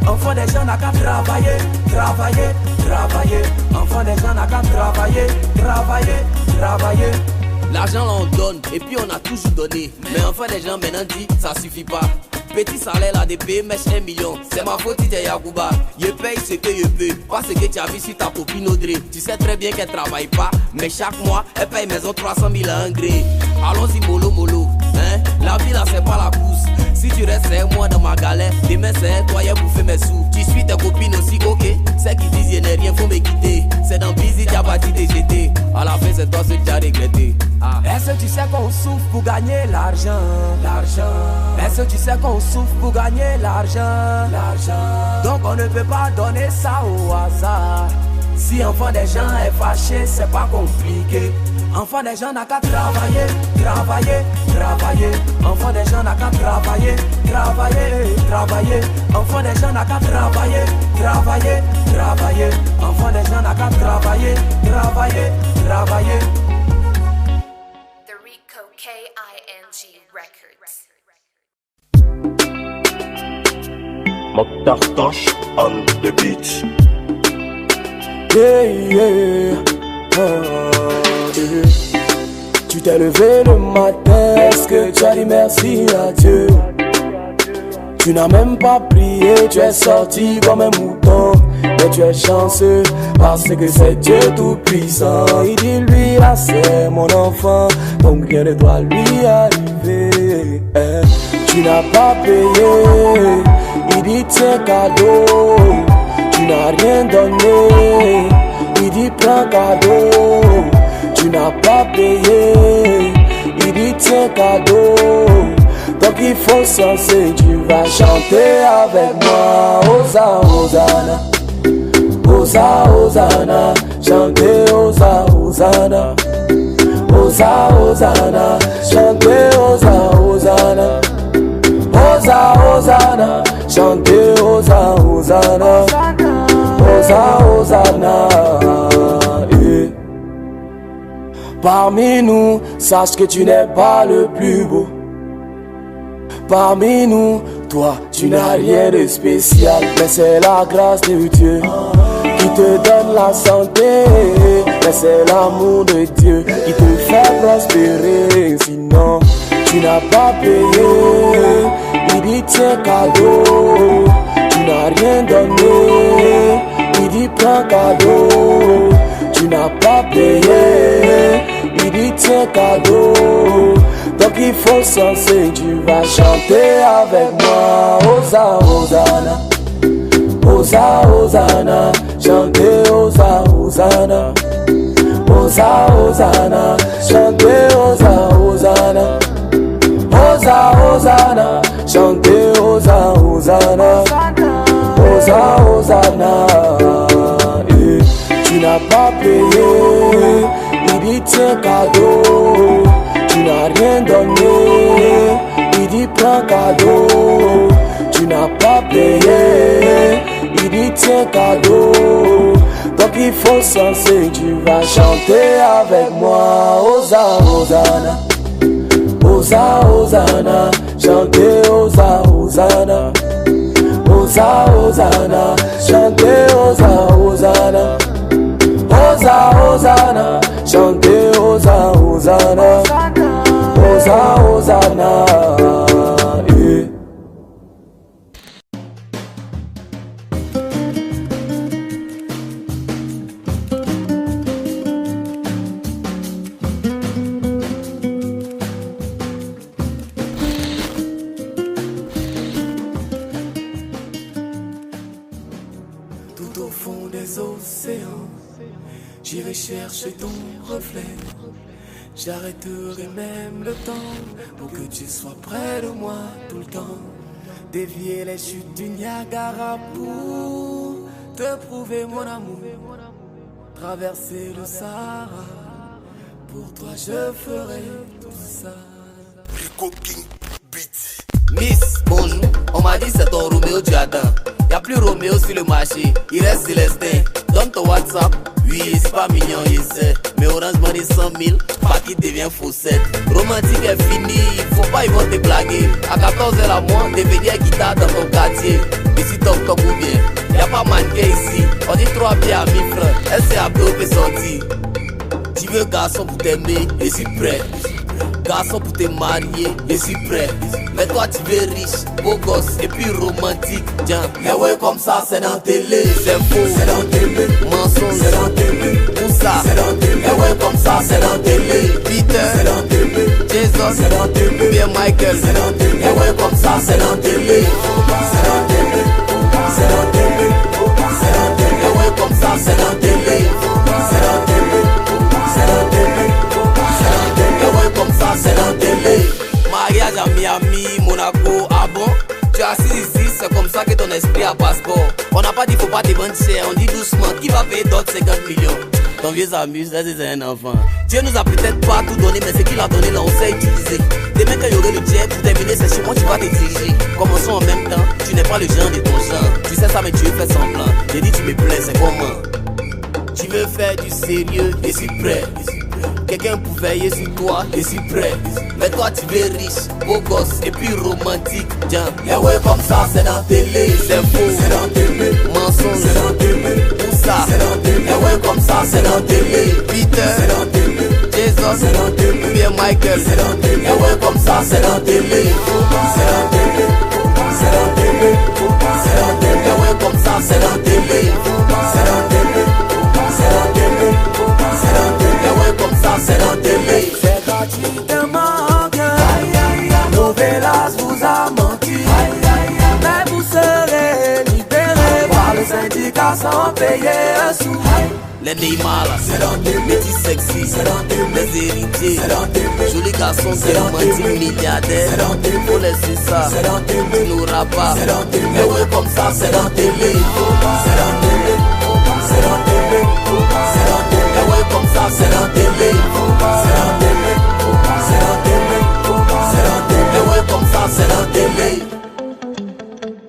Enfant des gens n'a qu'à travailler. Enfant des gens n'a qu'à travailler. L'argent là on donne et puis on a toujours donné. Mais enfin des gens maintenant dit ça suffit pas. Petit salaire là de payer mèche 1 million. C'est ma faute t'es Yacouba. Je paye ce que je peux. Pas ce que tu as vu sur ta copine Audrey. Tu sais très bien qu'elle travaille pas. Mais chaque mois elle paye maison 300 000 à engrais. Allons-y mollo. Hein? La vie là c'est pas la course. Si tu restes 5 mois dans ma galère, demain c'est toi qui bouffer mes sous. Tu suis tes copines aussi, ok? Celles qui disent y'a rien, faut me quitter. C'est dans Busy, t'as bâti tes jetés. À la fin c'est toi ce que t'as regretté. Est-ce que tu sais qu'on souffre pour gagner l'argent? Est-ce que tu sais qu'on souffre pour gagner l'argent? Donc on ne peut pas donner ça au hasard. Si enfant des gens est fâché, c'est pas compliqué. Enfant des gens n'a qu'à travailler. Enfant des gens n'a qu'à travailler. Enfant des gens n'a qu'à travailler. Enfant des gens n'a qu'à travailler. The Rico K-I-N-G Records. Mokhtar on the beach. Tu t'es levé le matin, est-ce que tu as dit merci à Dieu? Tu n'as même pas prié, tu es sorti comme un mouton. Mais tu es chanceux parce que c'est Dieu tout puissant. Il dit lui là c'est mon enfant, donc rien ne doit lui arriver. Tu n'as pas payé, il dit tiens cadeau. Tu n'as rien donné, Il dit prends cadeau, tu n'as pas payé. Il dit tiens cadeau, donc il faut censer. Tu vas chanter avec moi. Osa, Hosanna, Osa, Hosanna, chanter Osa, Hosanna. Osa, Hosanna, chanter Osa, Hosanna. Osa, Hosanna, chanter Osa, Hosanna. Osa, Hosanna. Yeah. Parmi nous, sache que tu n'es pas le plus beau. Parmi nous, toi, tu n'as rien de spécial. Mais c'est la grâce de Dieu qui te donne la santé. Mais c'est l'amour de Dieu qui te fait prospérer. Sinon, tu n'as pas payé. Il dit tiens cadeau, tu n'as rien donné. Il dit prends cadeau, tu n'as pas payé. Il dit tiens cadeau, donc il faut censer. Tu vas chanter avec moi. Osa, Hosanna, Osa, Hosanna, chanter Osa, Hosanna. Osa, Hosanna, chanter Osa, Hosanna. Osa, Hosanna, chanter Osa, Hosanna. Osa, Hosanna. Yeah. Tu n'as pas payé. Il dit tiens cadeau, tu n'as rien donné. Il dit prends cadeau, tu n'as pas payé. Il dit tiens cadeau, donc il faut censer. Tu vas chanter avec moi. Osa, Hosanna, Osa, Hosanna, chanter Osa, Hosanna. Osa, Hosanna, chanter Osa, Hosanna. Osa, Hosanna, chanter Osa, Hosanna. Osa, Hosanna. Yeah. Tout au fond des océans, j'irai chercher ton reflet. J'arrêterai même le temps pour que tu sois près de moi tout le temps. Dévier les chutes du Niagara pour te prouver mon amour. Traverser le Sahara, pour toi je ferai tout ça. Rico King Beat. Miss, bonjour, on m'a dit c'est ton Roméo tu attends. Y'a plus Roméo sur le marché, il reste Célestin. Donne ton WhatsApp, oui c'est pas mignon il sait. Mais Orange Money 100 000, pas qui devient faussette. Romantique est fini, faut pas ils vont te blaguer. À 14h à moi, devenir guitare dans ton quartier. Ici top top ou bien, y'a pas mannequin ici. On dit 3 pieds à 1000 francs, elle s'est appelée sortir. Tu veux garçon pour t'aimer, et si prêt. Garçon pour te marier, et si prêt. Mais toi tu veux riche, beau gosse et puis romantique. Tiens, mais ouais comme ça c'est dans télé. C'est faux, c'est dans télé. Mensonge, c'est dans télé. Où ça, c'est dans télé. Mais ouais comme ça c'est dans télé. Peter, c'est dans télé. Jason, c'est dans télé. Bien Michael, c'est dans télé. Mais ouais comme ça c'est dans télé. C'est dans télé. C'est dans télé. C'est dans télé. Mais ouais comme ça c'est dans télé. C'est dans télé. C'est dans télé. C'est dans télé. Mais ouais comme ça c'est dans télé. Mariage à Miami, Monaco, ah bon? Tu es assis ici, c'est comme ça que ton esprit a passeport. On n'a pas dit faut pas te vendre cher, on dit doucement, qui va payer d'autres 50 millions? Ton vieux s'amuse, là c'est un enfant. Dieu nous a peut-être pas tout donné, mais ce qu'il a donné là on sait utiliser. Demain quand il y aurait le jet, pour terminer c'est chez moi tu vas te diriger. Commençons en même temps, tu n'es pas le genre de ton genre. Tu sais ça mais tu veux faire semblant. J'ai dit tu me plais, c'est comment? Tu veux faire du sérieux et si prêt. Quelqu'un pour veiller sur toi et si prêt. Mais toi tu veux riche, beau gosse et puis romantique. Tiens, mais ouais comme ça c'est dans télé. C'est faux, c'est dans télé. Mensonge, c'est dans télé. Où ça, c'est dans télé. Mais ouais comme ça c'est dans télé. Peter, c'est dans télé. Jason, c'est dans télé. Bien Michael, c'est dans télé. Mais ouais comme ça c'est dans télé. C'est dans télé. C'est dans télé. C'est dans télé. Mais ouais comme ça c'est dans télé. C'est dans télé. C'est dans télé. C'est dans télé. Mais ouais comme ça c'est dans télé. C'est gratuitement que Novelas vous a menti. Mais vous serez libérés par le syndicat sans payer un sou. Les Neymar là, c'est dans tes mains. Métis sexy, c'est dans tes mains. les héritiers, c'est dans tes mains. jolis garçons c'est dans tes diamantis mains. milliardaires, c'est dans tes mains. faut laisser ça, c'est dans tes mains. nous rabat, c'est dans tes mains. mais ouais comme ça c'est dans tes mains, c'est dans tes mains. c'est dans tes mains. c'est dans tes mains. mais ouais comme ça c'est dans tes mains, c'est dans tes mains. c'est dans tes mains. c'est dans tes mains. mais ouais comme ça c'est dans tes mains.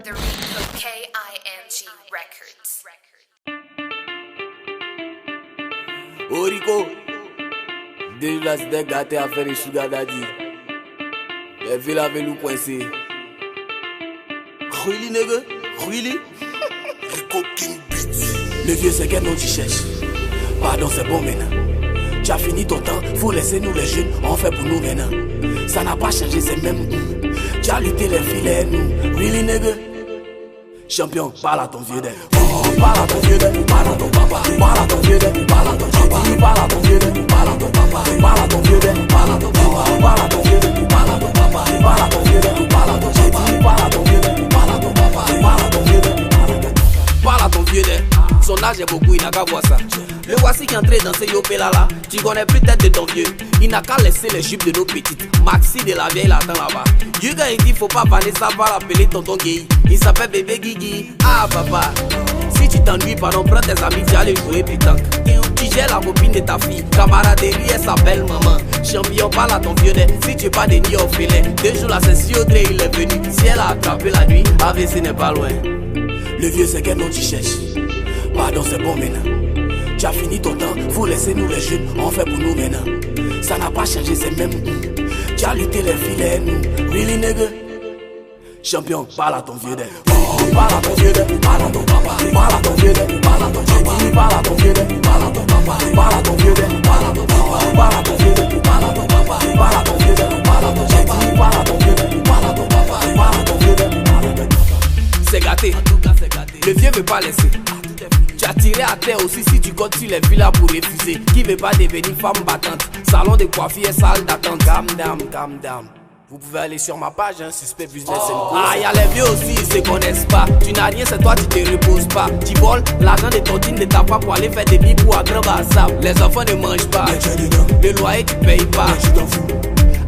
The Rico K-I-N-G Records. Oh Rico, déjà c'était gâté à faire les sugar daddy. Les villes avec nous coincés. Really nigga, really? Rico King Beats. Le vieux c'est qu'un nom tu cherches. Pardon c'est bon maintenant. Tu as fini ton temps, faut laisser nous les jeunes, on fait pour nous maintenant. Ça n'a pas changé, c'est même goût. Tu as lutté les filets nous. Really nigga? Champion, parle à ton vieux d'elle. Parle à ton vieux d'elle, parle à ton papa. Parle à ton vieux d'elle, parle à ton papa. Parle à ton vieux d'elle, parle à ton papa. Parle à ton vieux d'elle, parle à ton papa. Parle à ton vieux d'elle, parle à ton papa. Parle à ton vieux d'elle, parle à ton papa. Parle à ton vieux d'elle, parle à ton papa. Parle à ton vieux d'elle, parle à ton vieux d'elle. Son âge est beaucoup, il n'a qu'à voir ça. Le voici qui est entré dans ce yopé là. Tu connais plus tête de ton vieux. Il n'a qu'à laisser les jupes de nos petites. Maxi de la vieille l'attend là-bas. Yuga il dit faut pas vanner ça, va l'appeler tonton gay. Il s'appelle bébé Guigui. Ah papa, si tu t'ennuies pardon, prends tes amis, tu aller jouer pétanque. Tu gères la copine de ta fille. Camaraderie, elle s'appelle maman. Champion, parle à ton vieux d'elle. Si tu es pas des nids au filet. 2 jours là c'est si Audrey il est venu. Si elle a attrapé la nuit, AVC n'est pas loin. Le vieux c'est quel nom tu cherches. Pardon c'est bon maintenant. Tu as fini ton temps, faut laisser nous les jeunes, on fait pour nous maintenant. Ça n'a pas changé, c'est même goût. Tu as lutté les filets nous. Really nigga? Champion, parle à ton vieux d'elle. Parle à ton vieux d'elle, parle à ton papa. Parle à ton vieux d'elle, parle à ton papa. Parle à ton vieux d'elle, parle à ton papa. Parle à ton vieux d'elle, parle à ton papa. Parle à ton vieux d'elle, parle à ton papa. Parle à ton vieux d'elle, parle à ton papa. Parle à ton vieux d'elle, parle à ton papa. Parle à ton vieux d'elle, parle à ton papa. C'est gâté, le vieux veut pas laisser. Tu as tiré à terre aussi si tu comptes sur les villas pour refuser. Qui veut pas devenir femme battante? Salon de coiffure et salle d'attente. Calm down. Vous pouvez aller sur ma page, hein, Suspect Business & Co. Ah, y'a les vieux aussi, ils se connaissent pas. Tu n'as rien, c'est toi, tu te reposes pas. Tu voles l'argent de tontine de ta femme pour aller faire des bibous à grand bazar. Les enfants ne mangent pas. Le loyer, tu payes pas.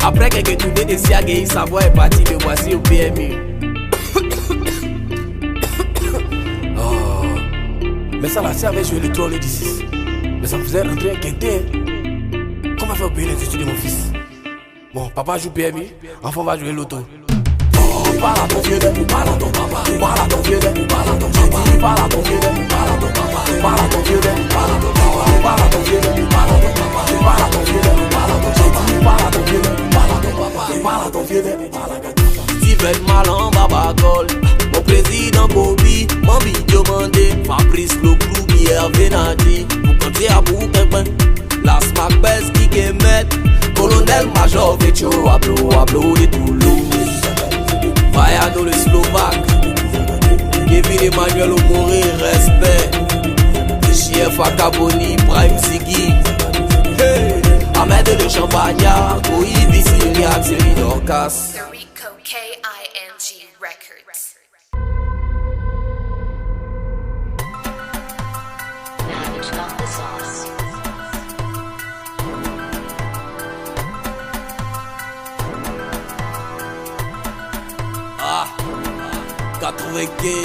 Après quelques tournées de siagué, sa voix est partie. Le voici au PMU. Mais ça là, si avait joué le troll du 6. Mais ça me faisait rentrer un quintet. Comment faire payer les études de mon fils? Bon, papa joue PMI, enfant va jouer l'auto. Parle à ton vieux d'elle, parle à ton papa. Parle à ton vieux d'elle, parle à ton papa. Parle à ton vieux d'elle, parle à ton papa. Parle à ton vieux d'elle, parle à ton papa. Parle à ton vieux d'elle, parle à ton papa. Parle à ton vieux d'elle, parle à ton papa. Parle à ton vieux d'elle, parle à ton papa. Parle à ton vieux d'elle, parle à ton papa. Steven Malan, Baba Gol. Mon président Bobby, mon vidéo mandé. Fabrice Loclou, Hervé Nadi. Pour compter à bout, la Smack Best qui met. Colonel Major Vecho, Ablo de Toulouse. Vayano le Slovaque. Kevin Emmanuel Omoré, respect. Chief Akaboni, Prime Ziggy. Hey. Ahmed le Champagnat, Koyi Bissiliac, Thierry Dorcas. The Rico K-I-N-G Records. Managed on the sauce. Ah, 95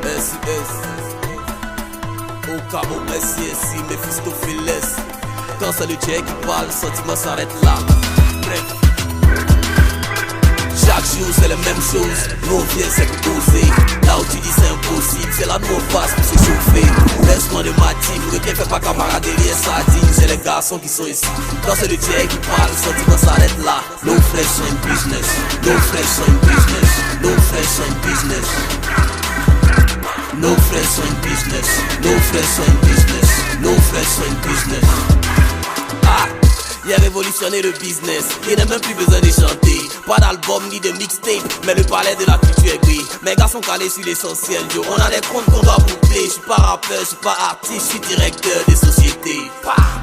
SIS Au Cabo SISI, Mephistopheles. Quand c'est le Dieu qui parle, le sentiment s'arrête là. Bref, chaque jour c'est la même chose. Nous on vient c'est pour poser. Là où tu dis c'est impossible, c'est là nous on passe pour se chauffer. Laisse-moi de ma team, ne bien fais pas camaraderie et sardine. C'est les garçons qui sont ici. Quand c'est le Dieu qui parle, le sentiment s'arrête là. Nos frères sont in business. Nos frères sont in business. Nos frères sont in business. Nos frères sont in business. Nos frères sont in business. Nos frères sont in business. Ah, il a révolutionné le business. Il n'a même plus besoin de chanter. Pas d'album ni de mixtape, mais le palais de la culture est gris. Mes gars sont calés sur l'essentiel, yo. On a des comptes qu'on doit boucler. Je suis pas rappeur, je suis pas artiste, je suis directeur des sociétés.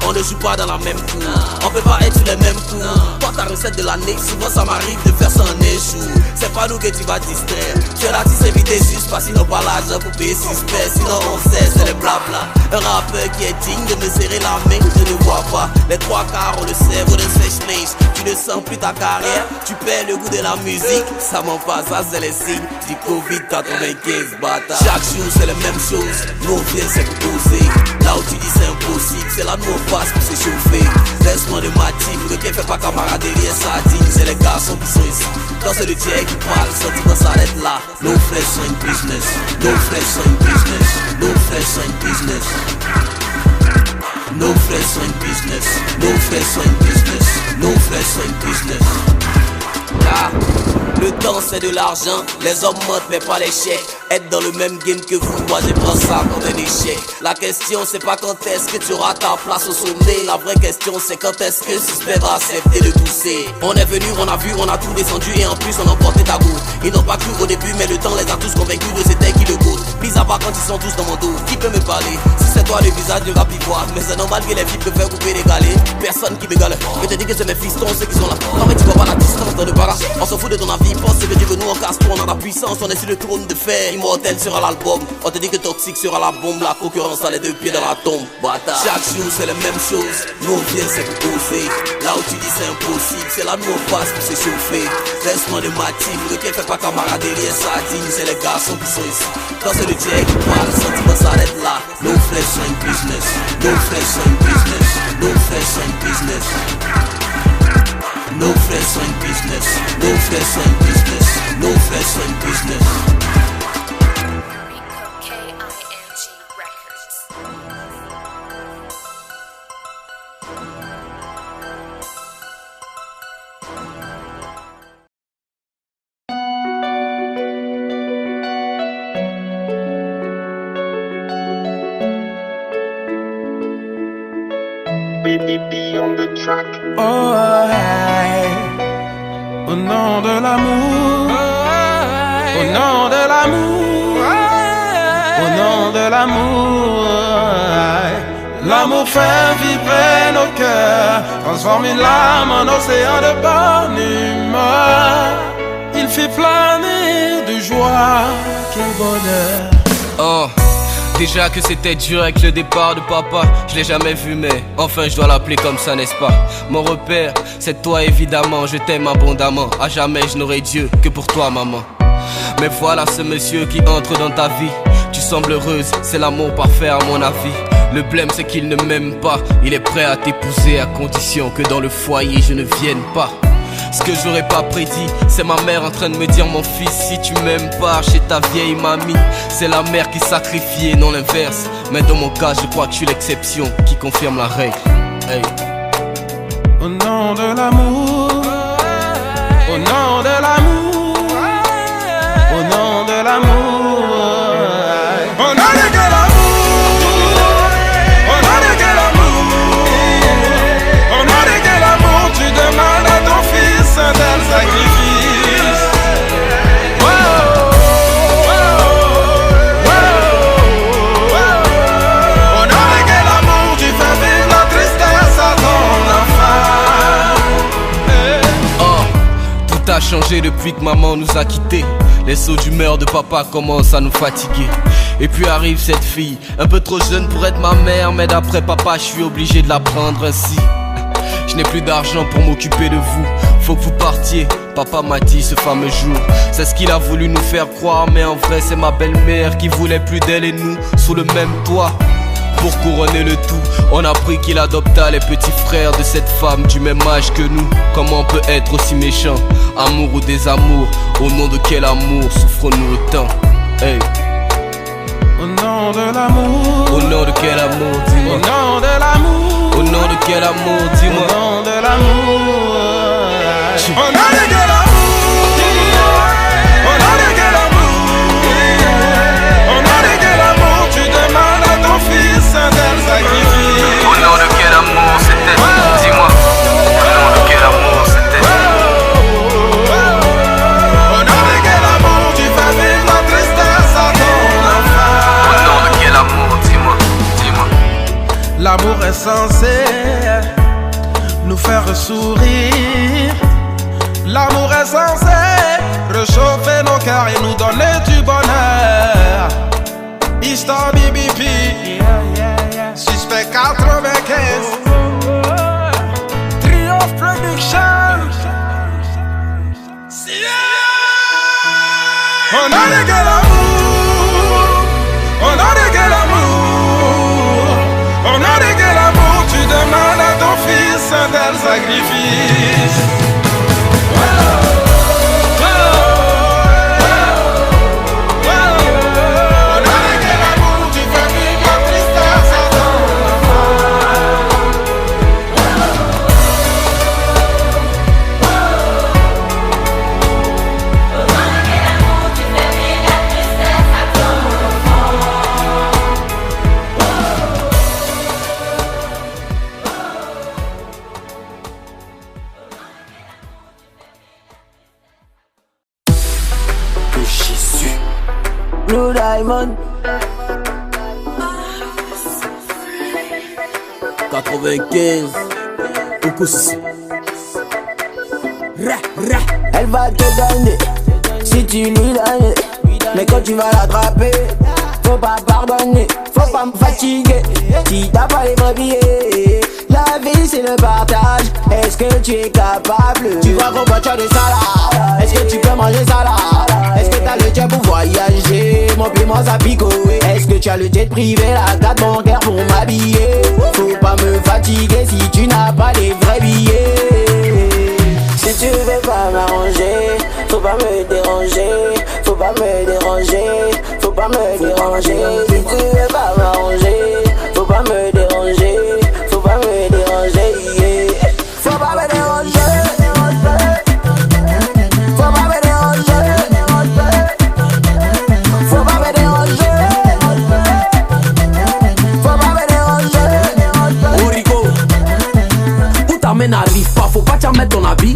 On ne joue pas dans la même cour. On peut pas être sur les mêmes coups. Toi t'as reçu facette de l'année, souvent ça m'arrive de faire ça en échoue. C'est pas nous que tu vas distraire. Tu es l'artiste invité juste parce qu'ils n'ont pas l'argent pour payer suspect. Sinon on sait, c'est le blabla. Un rappeur qui est digne de me serrer la main, je ne vois pas. Les trois quarts ont le cerveau d'un sèche-linge. Tu ne sens plus ta carrière, tu perds le goût de la musique. Ça m'en passe, ça c'est les signes du Covid-95, bâtard. Chaque jour c'est la même chose, nous on vient c'est pour poser. Là où tu dis c'est impossible, c'est là nous on passe pour s'échauffer. Laisse-moi de ma team, le qui fait pas camaraderie et sardine. C'est les garçons qui sont ici, dans c'est le tien qui parle, sentiment s'arrête là. No flesh in business, no flesh in business, no flesh in business. No flesh in business, no flesh in business, no flesh in business. Ah, le temps c'est de l'argent, les hommes mentent mais pas les chèques. Être dans le même game que vous, moi je prends ça comme un échec. La question c'est pas quand est-ce que tu auras ta place au sommet. La vraie question c'est quand est-ce que suspect va accepter de pousser. On est venu, on a vu, on a tout descendu et en plus on a emporté ta goutte. Ils n'ont pas cru au début mais le temps les a tous convaincus de c'était qui le goûte. Mis à part quand ils sont tous dans mon dos, qui peut me parler? Si c'est toi le visage de rap ivoire, mais c'est normal que les filles préfèrent couper les galets. Personne qui me gale, je te dis que c'est mes fistons ceux qui sont là. Non mais tu vois pas la distance dans le bara. On s'en fout de ton avis, pense ce que tu veux, nous on casse tout, on a la puissance, on est sur le trône de fer. Immortel sera l'album, on te dit que Toxic sera la bombe. La concurrence a les deux pieds dans la tombe, bâtard. Chaque jour c'est la même chose, nous on vient c'est pour poser. Là où tu dis c'est impossible, c'est là nous on passe pour s'échauffer. Reste-moi de ma team, le qui fait pas camaraderie et sardine. C'est les garçons qui sont ici, dans c'est le tien qui parle, sentiment s'arrête là. No flesh in business, no flesh in business, no flesh in business. No flesh in business, no flesh in business, no flesh in business. KING Records. Oh, hey. Au nom de l'amour, au nom de l'amour, au nom de l'amour, l'amour fait vibrer nos cœurs, transforme une larme en océan de bonne humeur. Il fait planer de joie, quel bonheur. Oh. Déjà que c'était dur avec le départ de papa, je l'ai jamais vu mais enfin je dois l'appeler comme ça n'est-ce pas. Mon repère c'est toi évidemment, je t'aime abondamment. À jamais je n'aurai Dieu que pour toi maman. Mais voilà ce monsieur qui entre dans ta vie. Tu sembles heureuse, c'est l'amour parfait à mon avis. Le blême c'est qu'il ne m'aime pas, il est prêt à t'épouser à condition que dans le foyer je ne vienne pas. Ce que j'aurais pas prédit, c'est ma mère en train de me dire mon fils, si tu m'aimes pas chez ta vieille mamie, c'est la mère qui sacrifie et non l'inverse. Mais dans mon cas je crois que je suis l'exception qui confirme la règle. Hey. Au nom de l'amour, au nom de l'amour, au nom de l'amour, au nom de quel amour, au nom de quel amour, au nom de quel amour tu demandes à ton fils un tel sacrifice. Oh, oh, oh, oh. Au nom de quel amour tu fais vivre la tristesse à ton enfant. Oh, tout a changé depuis que maman nous a quittés. Les sauts d'humeur de papa commencent à nous fatiguer. Et puis arrive cette fille, un peu trop jeune pour être ma mère, mais d'après papa je suis obligé de la prendre ainsi. Je n'ai plus d'argent pour m'occuper de vous, faut que vous partiez, papa m'a dit ce fameux jour. C'est ce qu'il a voulu nous faire croire, mais en vrai c'est ma belle-mère qui voulait plus d'elle et nous sous le même toit. Pour couronner le tout, on a appris qu'il adopta les petits frères de cette femme du même âge que nous. Comment on peut être aussi méchant? Amour ou désamour, au nom de quel amour souffrons-nous autant? Hey. Au nom de l'amour, au nom de quel amour, dis-moi. Au nom de l'amour, au nom de quel amour, dis-moi. Au nom de l'amour, au nom de quel amour, au nom de quel amour, au nom de quel amour tu demandes à ton fils un tel sacrifice. Au nom de quel amour c'était, dis-moi. Au nom de quel amour c'était. Au nom de quel amour tu fais vivre la tristesse à ton enfant. Au nom de quel amour, dis-moi, dis-moi. L'amour est censé nous faire sourire, On a réglé l'amour. On a réglé l'amour. On a réglé l'amour. Tu demandes à ton fils un tel sacrifice. Blue Diamond 95 Coucou Sissi. Elle va te donner si tu lui donnes. Mais quand tu vas l'attraper, faut pas pardonner, faut pas me fatiguer. Si t'as pas les vrais billets, la vie c'est le partage. Est-ce que tu es capable? Tu vois gros, tu as des salades. Est-ce que tu peux manger ça là? Est-ce que t'as le jet pour voyager? Mon paiement ça pico. Est-ce que tu as le jet privé, la carte bancaire pour m'habiller? Faut pas me fatiguer si tu n'as pas les vrais billets. Si tu veux pas m'arranger, faut pas me déranger. Faut pas me déranger, faut pas me déranger. Si tu veux pas m'arranger, faut pas me déranger. Faut pas me déranger, yeah. Faut pas me déranger. Faut pas me déranger. Faut pas me déranger. Faut pas me déranger. Origo, où t'amènes n'arrive pas, faut pas t'en mettre ton habit.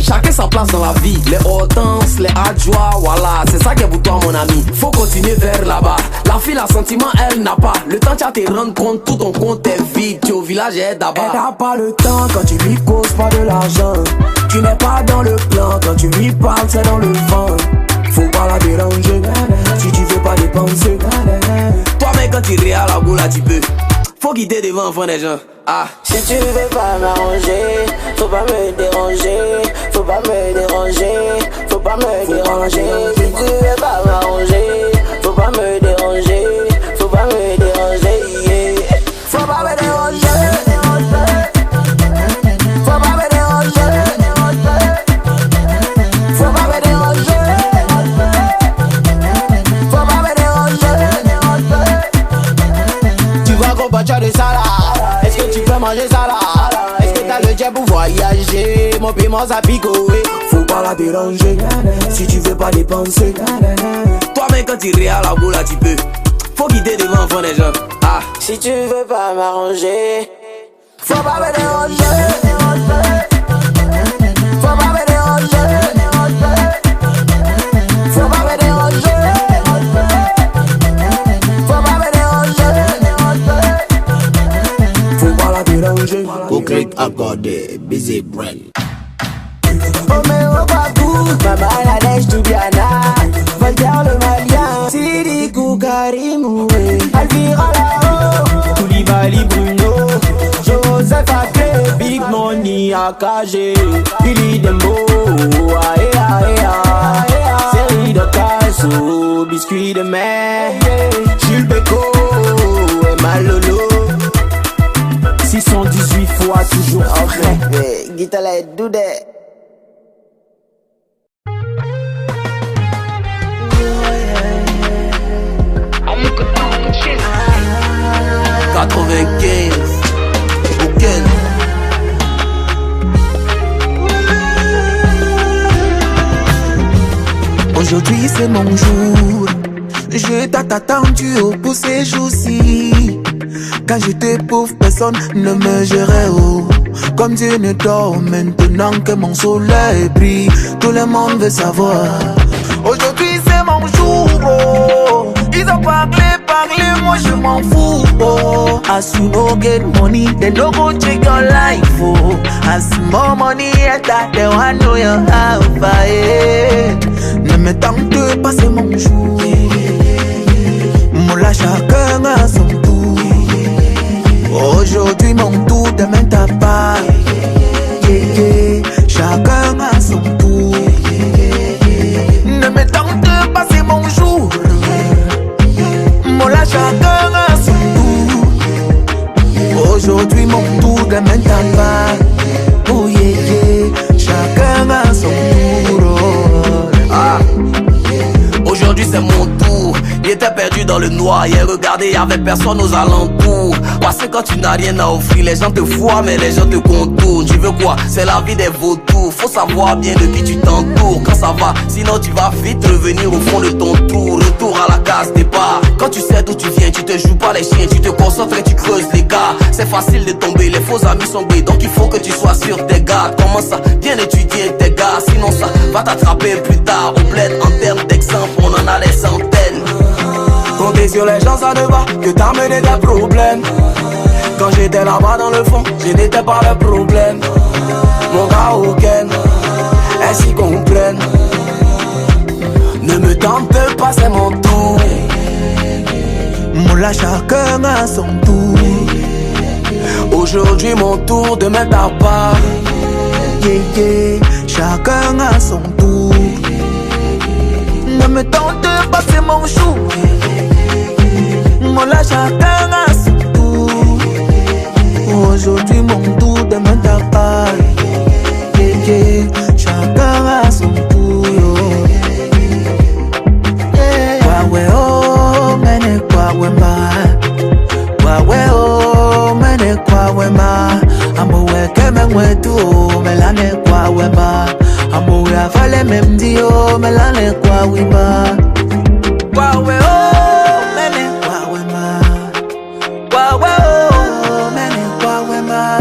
Chacun sa place dans la vie. Les hortenses, les adjoies, voilà, c'est ça qui est pour toi mon ami. Faut continuer vers là-bas. La fille a sentiment, elle n'a pas. Le temps tu vas te rendre compte, tout ton compte est vide. Tu es au village et elle d'abord. Elle n'a pas le temps quand tu lui causes pas de l'argent. Tu n'es pas dans le plan quand tu lui parles, c'est dans le vent. Faut pas la déranger si tu veux pas dépenser. Toi mec quand tu ris à la boule là tu peux. Faut quitter devant enfant des gens. Ah. Si tu veux pas m'arranger, faut pas me déranger. Faut pas me déranger, faut pas me déranger. Si tu veux pas m'arranger, faut pas me déranger. Faut pas me déranger, yeah. Faut pas me déranger. Faut pas me déranger. Faut pas me déranger. Faut pas me déranger. Tu vois qu'on bat de salade. Est-ce que tu peux manger ça là? Est-ce que t'as le jet pour voyager? Mon paiement ça pique, faut pas la déranger si tu veux pas dépenser. Toi mec quand tu ris à la boule là tu peux. Faut quitter devant enfant des gens. Ah. Si tu veux pas m'arranger, faut pas me déranger. Faut pas me déranger. Faut pas me déranger. Faut pas me déranger. Faut pas la déranger. Go click accordé, busy brain. Oh mais oh Bakou, Mama Nadège Toubiana, Voltaire le Malien, Sidi Karimou, Alvira Lao, Koulibaly Bruno, Joseph Aké, Big Money AKG, Billy Dembo, Aea Aea, Série de Casso, Biscuit de mer, Jules Beko, et Malolo, 618 fois toujours frais. Guitala et Doudé. 95 auquel aujourd'hui c'est mon jour. Je t'ai attendu pour ces jours-ci. Quand j'étais pauvre, personne ne me gérait. Oh. Comme Dieu ne dort maintenant que mon soleil brille, tout le monde veut savoir. Aujourd'hui c'est mon jour. Oh. Ils ont parlé, moi je m'en fous. Oh. As you no get money, they no go check your life. Oh. As more money enter, they want know your house. Ne me tente pas, c'est mon jour. Moula chacun a son tour. Aujourd'hui mon tour, demain ta part. Chacun a son tour. Ne me tente pas. doigt. Hier regardez, y'avait personne aux alentours. Parce que quand tu n'as rien à offrir, les gens te voient mais les gens te contournent. Tu veux quoi? C'est la vie des vautours. Faut savoir bien de qui tu t'entoures. Quand ça va, sinon tu vas vite revenir au fond de ton trou. Retour à la case départ. Quand tu sais d'où tu viens, tu te joues pas les chiens. Tu te concentres et tu creuses les gars. C'est facile de tomber, les faux amis sont gris. Donc il faut que tu sois sur tes gardes. Comment ça? Bien étudier tes gars. Sinon ça va t'attraper plus tard. Au bled en termes d'exemple, on en a des centaines. Compter sur les gens ça ne va que t'amener des problèmes. Quand j'étais là-bas dans le fond, je n'étais pas le problème. Mon gars aucun, ainsi qu'on plaine. Ne me tente pas, c'est mon tour. Moula, chacun a son tour. Aujourd'hui mon tour, demain ta part. Yeah, yeah, chacun a son tour. Ne me tente pas, c'est mon jour. Moula, chacun a son tour. Aujourd'hui mon tour, demain ta part. Yeah, yeah, chacun a son tour. Yeah. Wawe oh, mene kwa wema. Wawe oh, mene kwa wema. Amo weke mengwetu oh, melane kwa wema. Amo wafale memdio, melane kwa wima. Wawe oh, mene kwa wema. Wawe oh, mene kwa wema.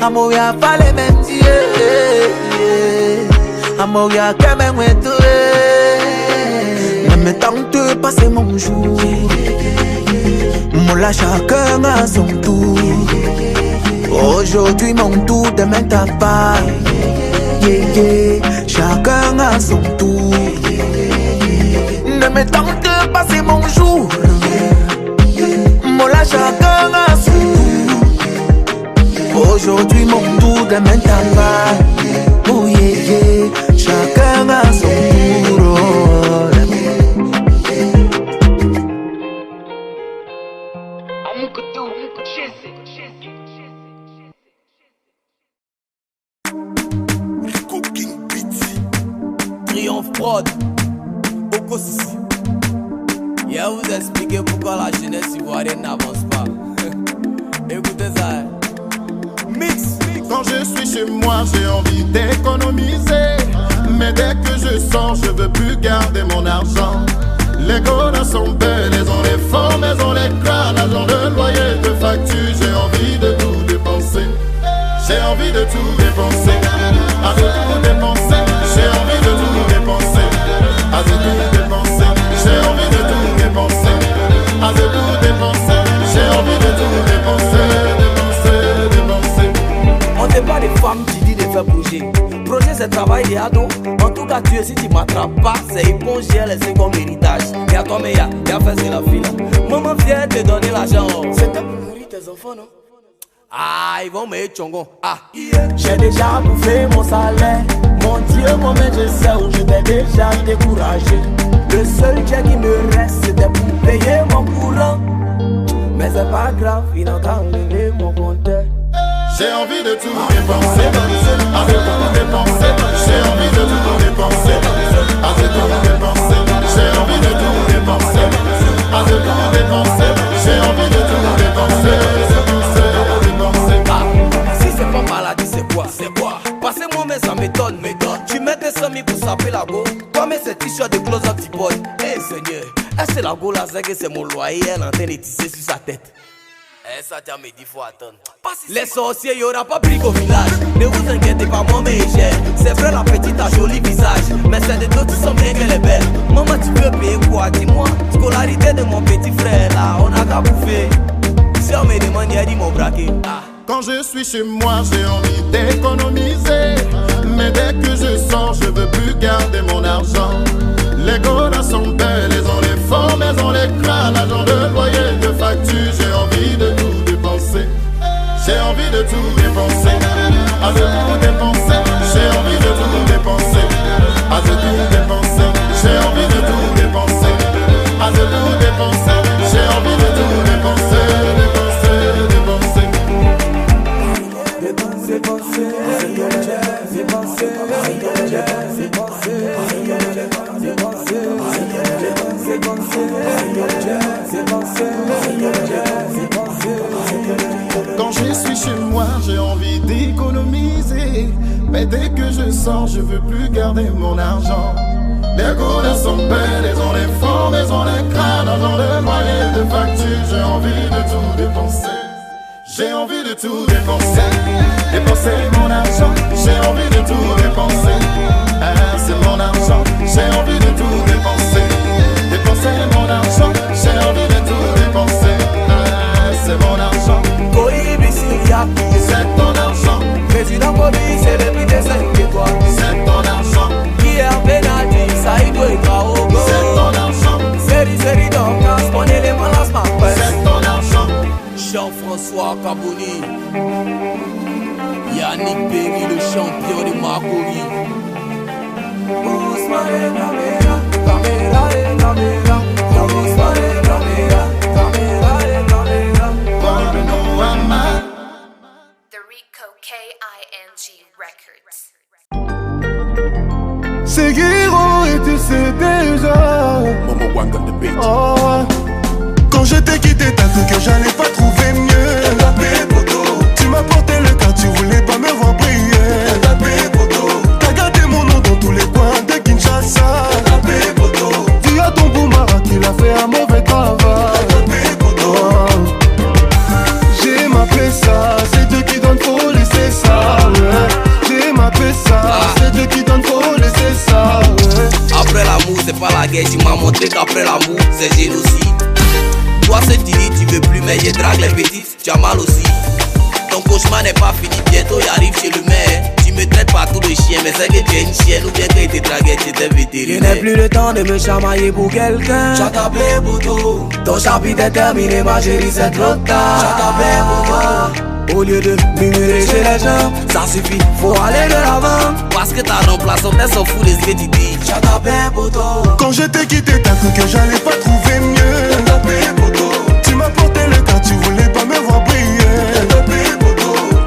Amo wafale memdio, amo wake mengwetu. Ne me tente pas, c'est mon jour. Moula, chacun a son tour. Aujourd'hui mon tour, demain ta part. Yeah, yeah, chacun a son tour. Ne me tente pas, c'est mon jour. Moula, chacun a son tour. Aujourd'hui mon tour, demain ta part. Oh yeah, yeah, chacun a son tour. Triomphe Prod, Oko Sissi. Il va vous expliquer pourquoi la jeunesse ivoirienne n'avance pas. Écoutez ça. Mix. Quand je suis chez moi, j'ai envie d'économiser. Mais dès que je sors, je veux plus garder mon argent. Les gars sont belles, elles ont les formes, elles ont les crânes, l'argent de loyer, de facture. J'ai envie de tout dépenser. J'ai envie de tout dépenser. À de tout dépenser. J'ai envie de tout dépenser. À de tout dépenser. J'ai envie de tout dépenser. À de tout dépenser. J'ai envie de tout dépenser. Dépenser. On n'est pas des femmes qui disent de faire bouger. Projet c'est travail des ados. En tout cas Dieu si tu m'attrapes pas, c'est éponger les seconds héritage. Y'a toi mais y'a fait c'est la file. Maman vient te donner l'argent. C'était pour nourrir tes enfants non? Ah, ils vont me chongon. Ah, yeah. J'ai déjà bouffé mon salaire. Mon Dieu, moi-même je sais où je t'ai déjà découragé. Le seul jet qui me reste c'était pour payer mon courant. Mais c'est pas grave, il n'a qu'à enlever mon compteur. J'ai envie de tout dépenser. À de tout dépenser. J'ai envie de tout dépenser. À de tout dépenser. J'ai envie de tout dépenser. À de tout dépenser. J'ai envie de tout dépenser. Si c'est pas maladie, c'est quoi? C'est quoi? Passez-moi mais ça m'étonne. Tu mets tes semis pour saper la go. Toi mais ces t-shirts de close up boy. Eh Seigneur, est-ce que la go la zègue c'est mon loyer? Elle est en train de tisser sur sa tête. Eh ça t'a me dit faut attendre. Les sorciers y'aura pas pris au village. Ne vous inquiétez pas moi mais j'ai. C'est vrai la petite a joli visage. Mais c'est de toi tu sens bien qu'elle est belle. Maman tu veux payer quoi dis-moi? Scolarité de mon petit frère là on a qu'à bouffer. Si on me demande y'a dit mon braquet. Quand je suis chez moi, j'ai envie d'économiser. Mais dès que je sors, je veux plus garder mon argent. Les gars sont belles, elles ont les formes, elles ont les crânes, l'argent de loyer, de facture. J'ai envie de tout dépenser. J'ai envie de tout dépenser. À de tout dépenser. J'ai envie de tout dépenser. À de tout dépenser. J'ai envie de tout dépenser. À de tout dépenser. J'ai envie de tout dépenser. Dépenser. sors, je veux plus garder mon argent. Les couleurs sont belles, elles ont les formes, elles ont les crânes, argent de moyenne de facture. J'ai envie de tout dépenser. J'ai envie de tout dépenser. Dépenser mon argent. J'ai envie de tout dépenser. Ah, c'est mon argent. J'ai envie de tout dépenser. Dépenser mon argent. J'ai envie de tout dépenser. Ah, c'est mon argent. C'est ton argent. Président Bobby, c'est le prix des 5 étoiles. C'est ton argent. Qui a pénalty, ça il doit être au go. C'est ton argent. Série donc, on est les malas ma presse. C'est ton argent. Jean-François Kaboni, Yannick Berry, le champion de Makori. Ousmane Kamera, Kamera et Kamera. Ousmane Kamera, Kamera et Kamera. The Rico King Records. C'est Guiro et tu sais déjà. Oh, quand je t'ai quitté, t'as cru que j'allais pas trouver mieux. Tu m'as porté le cas, tu voulais pas me voir briller. T'as gardé mon nom dans tous les coins de Kinshasa. Tu as ton boumara qu'il a fait un mauvais travail. Oh, j'ai m'appelé ça, c'est Dieu qui donne, faut laisser ça. Ouais. J'ai m'appelé ça, c'est Dieu qui donne, faut laisser ça. Ouais. Après l'amour, c'est pas la guerre, tu m'as montré qu'après l'amour, c'est génocide. Toi c'est Tini, tu veux plus mais je drague les petites, tu as mal aussi. Ton cauchemar n'est pas fini, bientôt il arrive chez le maire. Tu me traites partout de chien, mais c'est que tu es une chienne ou bien que tu dragué, tu étais vétérinaire. Je n'ai plus le temps de me chamailler pour quelqu'un. J'ai tapé pour tout. Ton chapitre est terminé, ma chérie, c'est trop tard. J'ai tapé pour toi. Au lieu de murmurer chez les gens, ça suffit, faut aller de l'avant. Parce que ta remplaçante, elle s'en fout de ce que tu dis. J'ai tapé pour toi. Quand je t'ai quitté, t'as cru que j'allais pas trouver mieux. Tu m'as porté le cas, tu voulais pas me voir briller.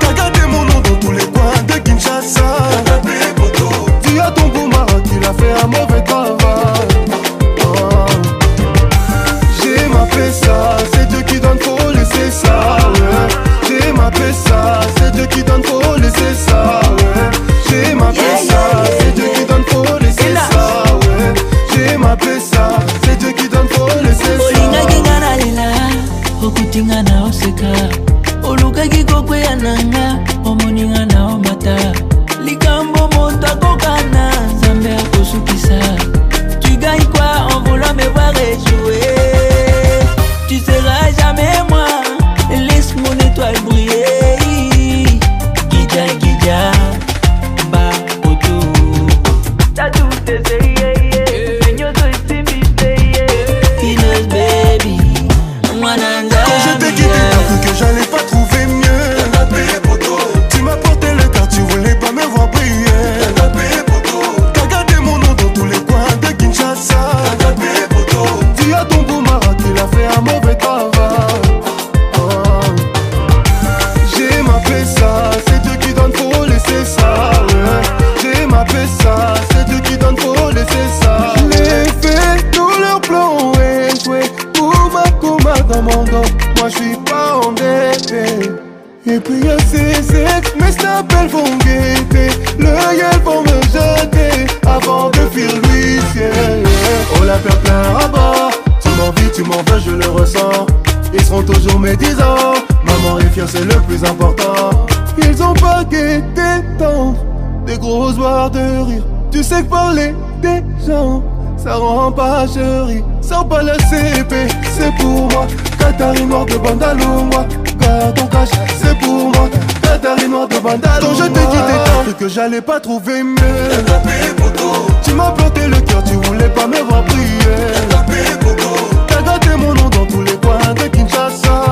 T'as gardé mon nom dans tous les coins de Kinshasa. Tu as ton boumara qu'il a fait un mauvais travail. Oh. J'ai m'appelé ça, c'est Dieu qui donne, faut laisser ça. Ouais. J'ai m'appelé ça, c'est Dieu qui donne, faut laisser ça. Ouais. J'ai m'appelé ça, c'est Dieu qui donne, faut laisser ça. Ouais. J'ai m'appelé ça, c'est Dieu qui donne, faut laisser ça. Okutinga na oseka oluka kikokwe yananga omoninga na omata likambo monta kokana nzambe akosukisa. Tu gagnes quoi en voulant me voir échouer? Tu seras jamais moi, laisse mon étoile briller. Gidja gidja ba oto t'as tout essayé. Quand je t'ai quitté, t'as cru que j'allais pas trouver mieux. Tu m'as porté le cas, tu voulais pas me voir briller. T'as gardé mon nom dans tous les coins de Kinshasa. Tu as ton boumara qu'il a fait un mauvais travail. Oh. J'ai m'appelé ça, c'est Dieu qui donne, faut laisser ça. Ouais. J'ai m'appelé ça, c'est Dieu qui donne, faut laisser ça. Les faits, tous leurs plans ont échoué. Dans mon dos, moi je suis pas endetté. Et puis y'a ces ex, mes snaps elles vont guetter. L'œil elles vont me jeter avant de fuir l'huissier. Oh la peur plein à bord. Tu m'envies, tu m'en veux, je le ressens. Ils seront toujours médisants. Maman est fière, c'est le plus important. Ils ont pas guetté tant des grosses barres de rire. Tu sais que parler des gens, ça rend pas chérie. Sors pas le CP, c'est pour moi. Katari noir de Bandalungwa. Garde ton cash, c'est pour moi. Katari noir de Bandalungwa. Quand je t'ai quitté, t'as cru que j'allais pas trouver mieux. Tu m'as planté le cœur, tu voulais pas me voir briller. T'as gâté mon nom dans tous les coins de Kinshasa.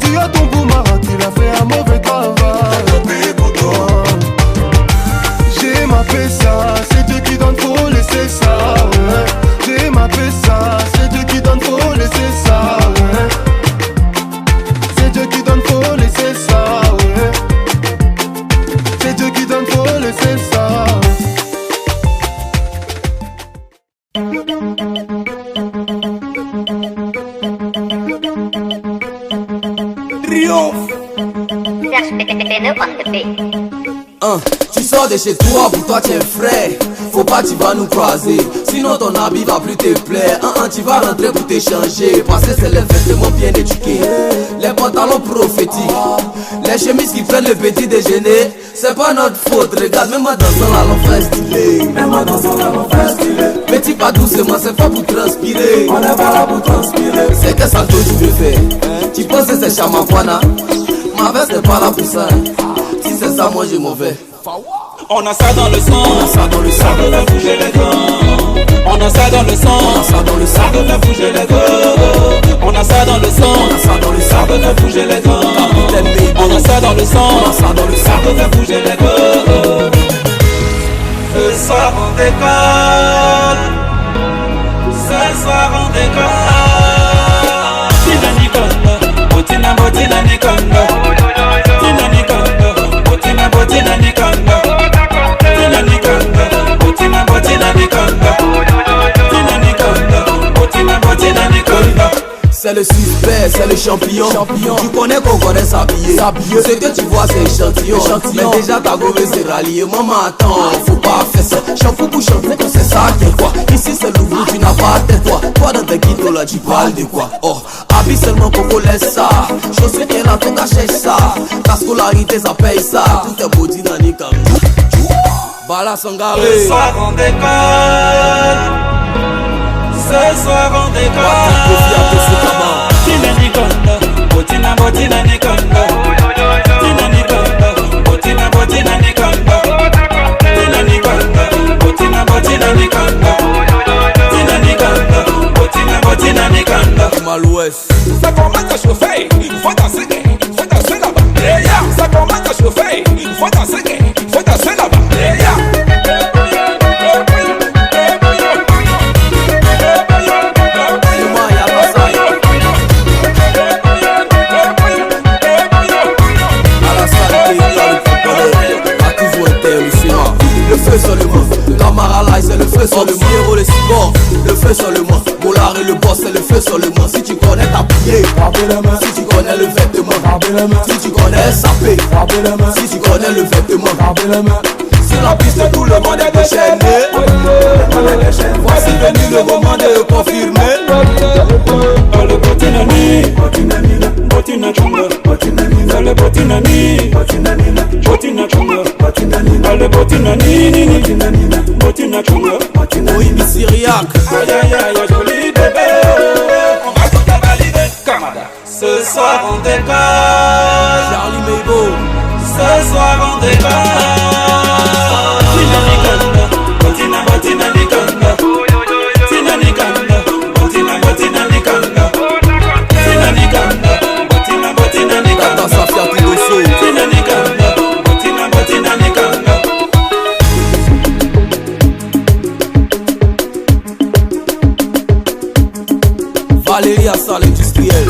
Tu as ton boumara qu'il a fait un mauvais travail. Oh. J'ai m'appelé ça, c'est Dieu qui donne, faut laisser ça. Ouais. J'ai m'appelé ça, c'est Dieu qui donne, faut laisser ça. Ouais. C'est Dieu qui donne, faut laisser ça. Ouais. C'est Dieu qui donne, faut laisser ça. Triomphe. Tu sors de chez toi, pour toi tu es frais. Faut pas tu vas nous croiser, sinon ton habit va plus te plaire. Tu vas rentrer pour t'échanger, parce que c'est les vêtements bien éduqués, les pantalons prophétiques, les chemises qui prennent le petit déjeuner. C'est pas notre faute, regarde, même en dansant là l'on fait stylé. Même en dansant là l'on fait stylé. Mais tu pas doucement, c'est pas pour transpirer. On est pas là pour transpirer. C'est que ça que tu préfères. Tu penses que c'est chamafana? Ma veste n'est pas là pour ça. Si c'est ça, moi j'ai mauvais. On a ça dans le sang, on a ça dans le sang, ça devait bouger les gars. On a ça dans le sang, on a ça dans le sang, ça devait bouger les gars. On a ça dans le sang, on a ça dans le sang, ça devait bouger les gars. On a ça dans le sang, on a ça dans le sang, ça devait bouger les gars. Ce soir on décolle, ce soir on décolle. Tina Nikonda, Botina Botina Nikonda, Tina Nikonda, Botina Botina Nikonda. C'est le suspect, c'est le champion. Tu connais qu'on connaît s'habiller. Ce que tu vois c'est échantillon. Mais déjà ta gomme c'est rallié. Maman attends, faut pas faire ça. Champoupou, c'est ça qui est quoi. Ici c'est le bout, tu n'as pas tête toi. Toi dans tes guides là tu parles de quoi. Oh, habille seulement Coco laisse ça. Chaussures et là ton cherche ça. Ta scolarité ça paye ça. Tout est beau dynamique comme Bala Sangaré. Ce soir on décolle. Ce soir on décolle. Tina Nikonda, Botina Botina Nikonda, Tina Nikonda, Botina Botina Nikonda, Tina Nikonda, Botina Botina Nikonda, Tina Nikonda, Botina Botina Nikonda. Malouès. Ça commence à chauffer, faut danser là-bas. Ça commence à chauffer, faut danser là-bas. Le feu seulement, Camarala c'est le feu seulement. Héros le cibor, le feu seulement. Molar et le boss c'est le feu seulement. Si tu connais ta pied, si tu connais le vêtement, si tu connais sapé, si tu connais le vêtement. Sur la piste tout le monde est déchaîné. Voici venu le moment de confirmer. Le botinani, botina chunga, le botinani, botina chunga, le botinani, botina chunga. Oui, mais Syriac. Aïe aïe aïe, joli bébé. On va tout valider, Kamada. Ce soir on décolle. Charlie Meibo. Ce soir on décolle. Tina Nikonda, Botina Botina Nikonda, Tina Nikonda, Botina Botina Nikonda, Tina Nikonda, Botina Botina Nikonda, Safia Tidosso, Tina Nikonda, Botina Botina Nikonda. Valérie Assal industriel.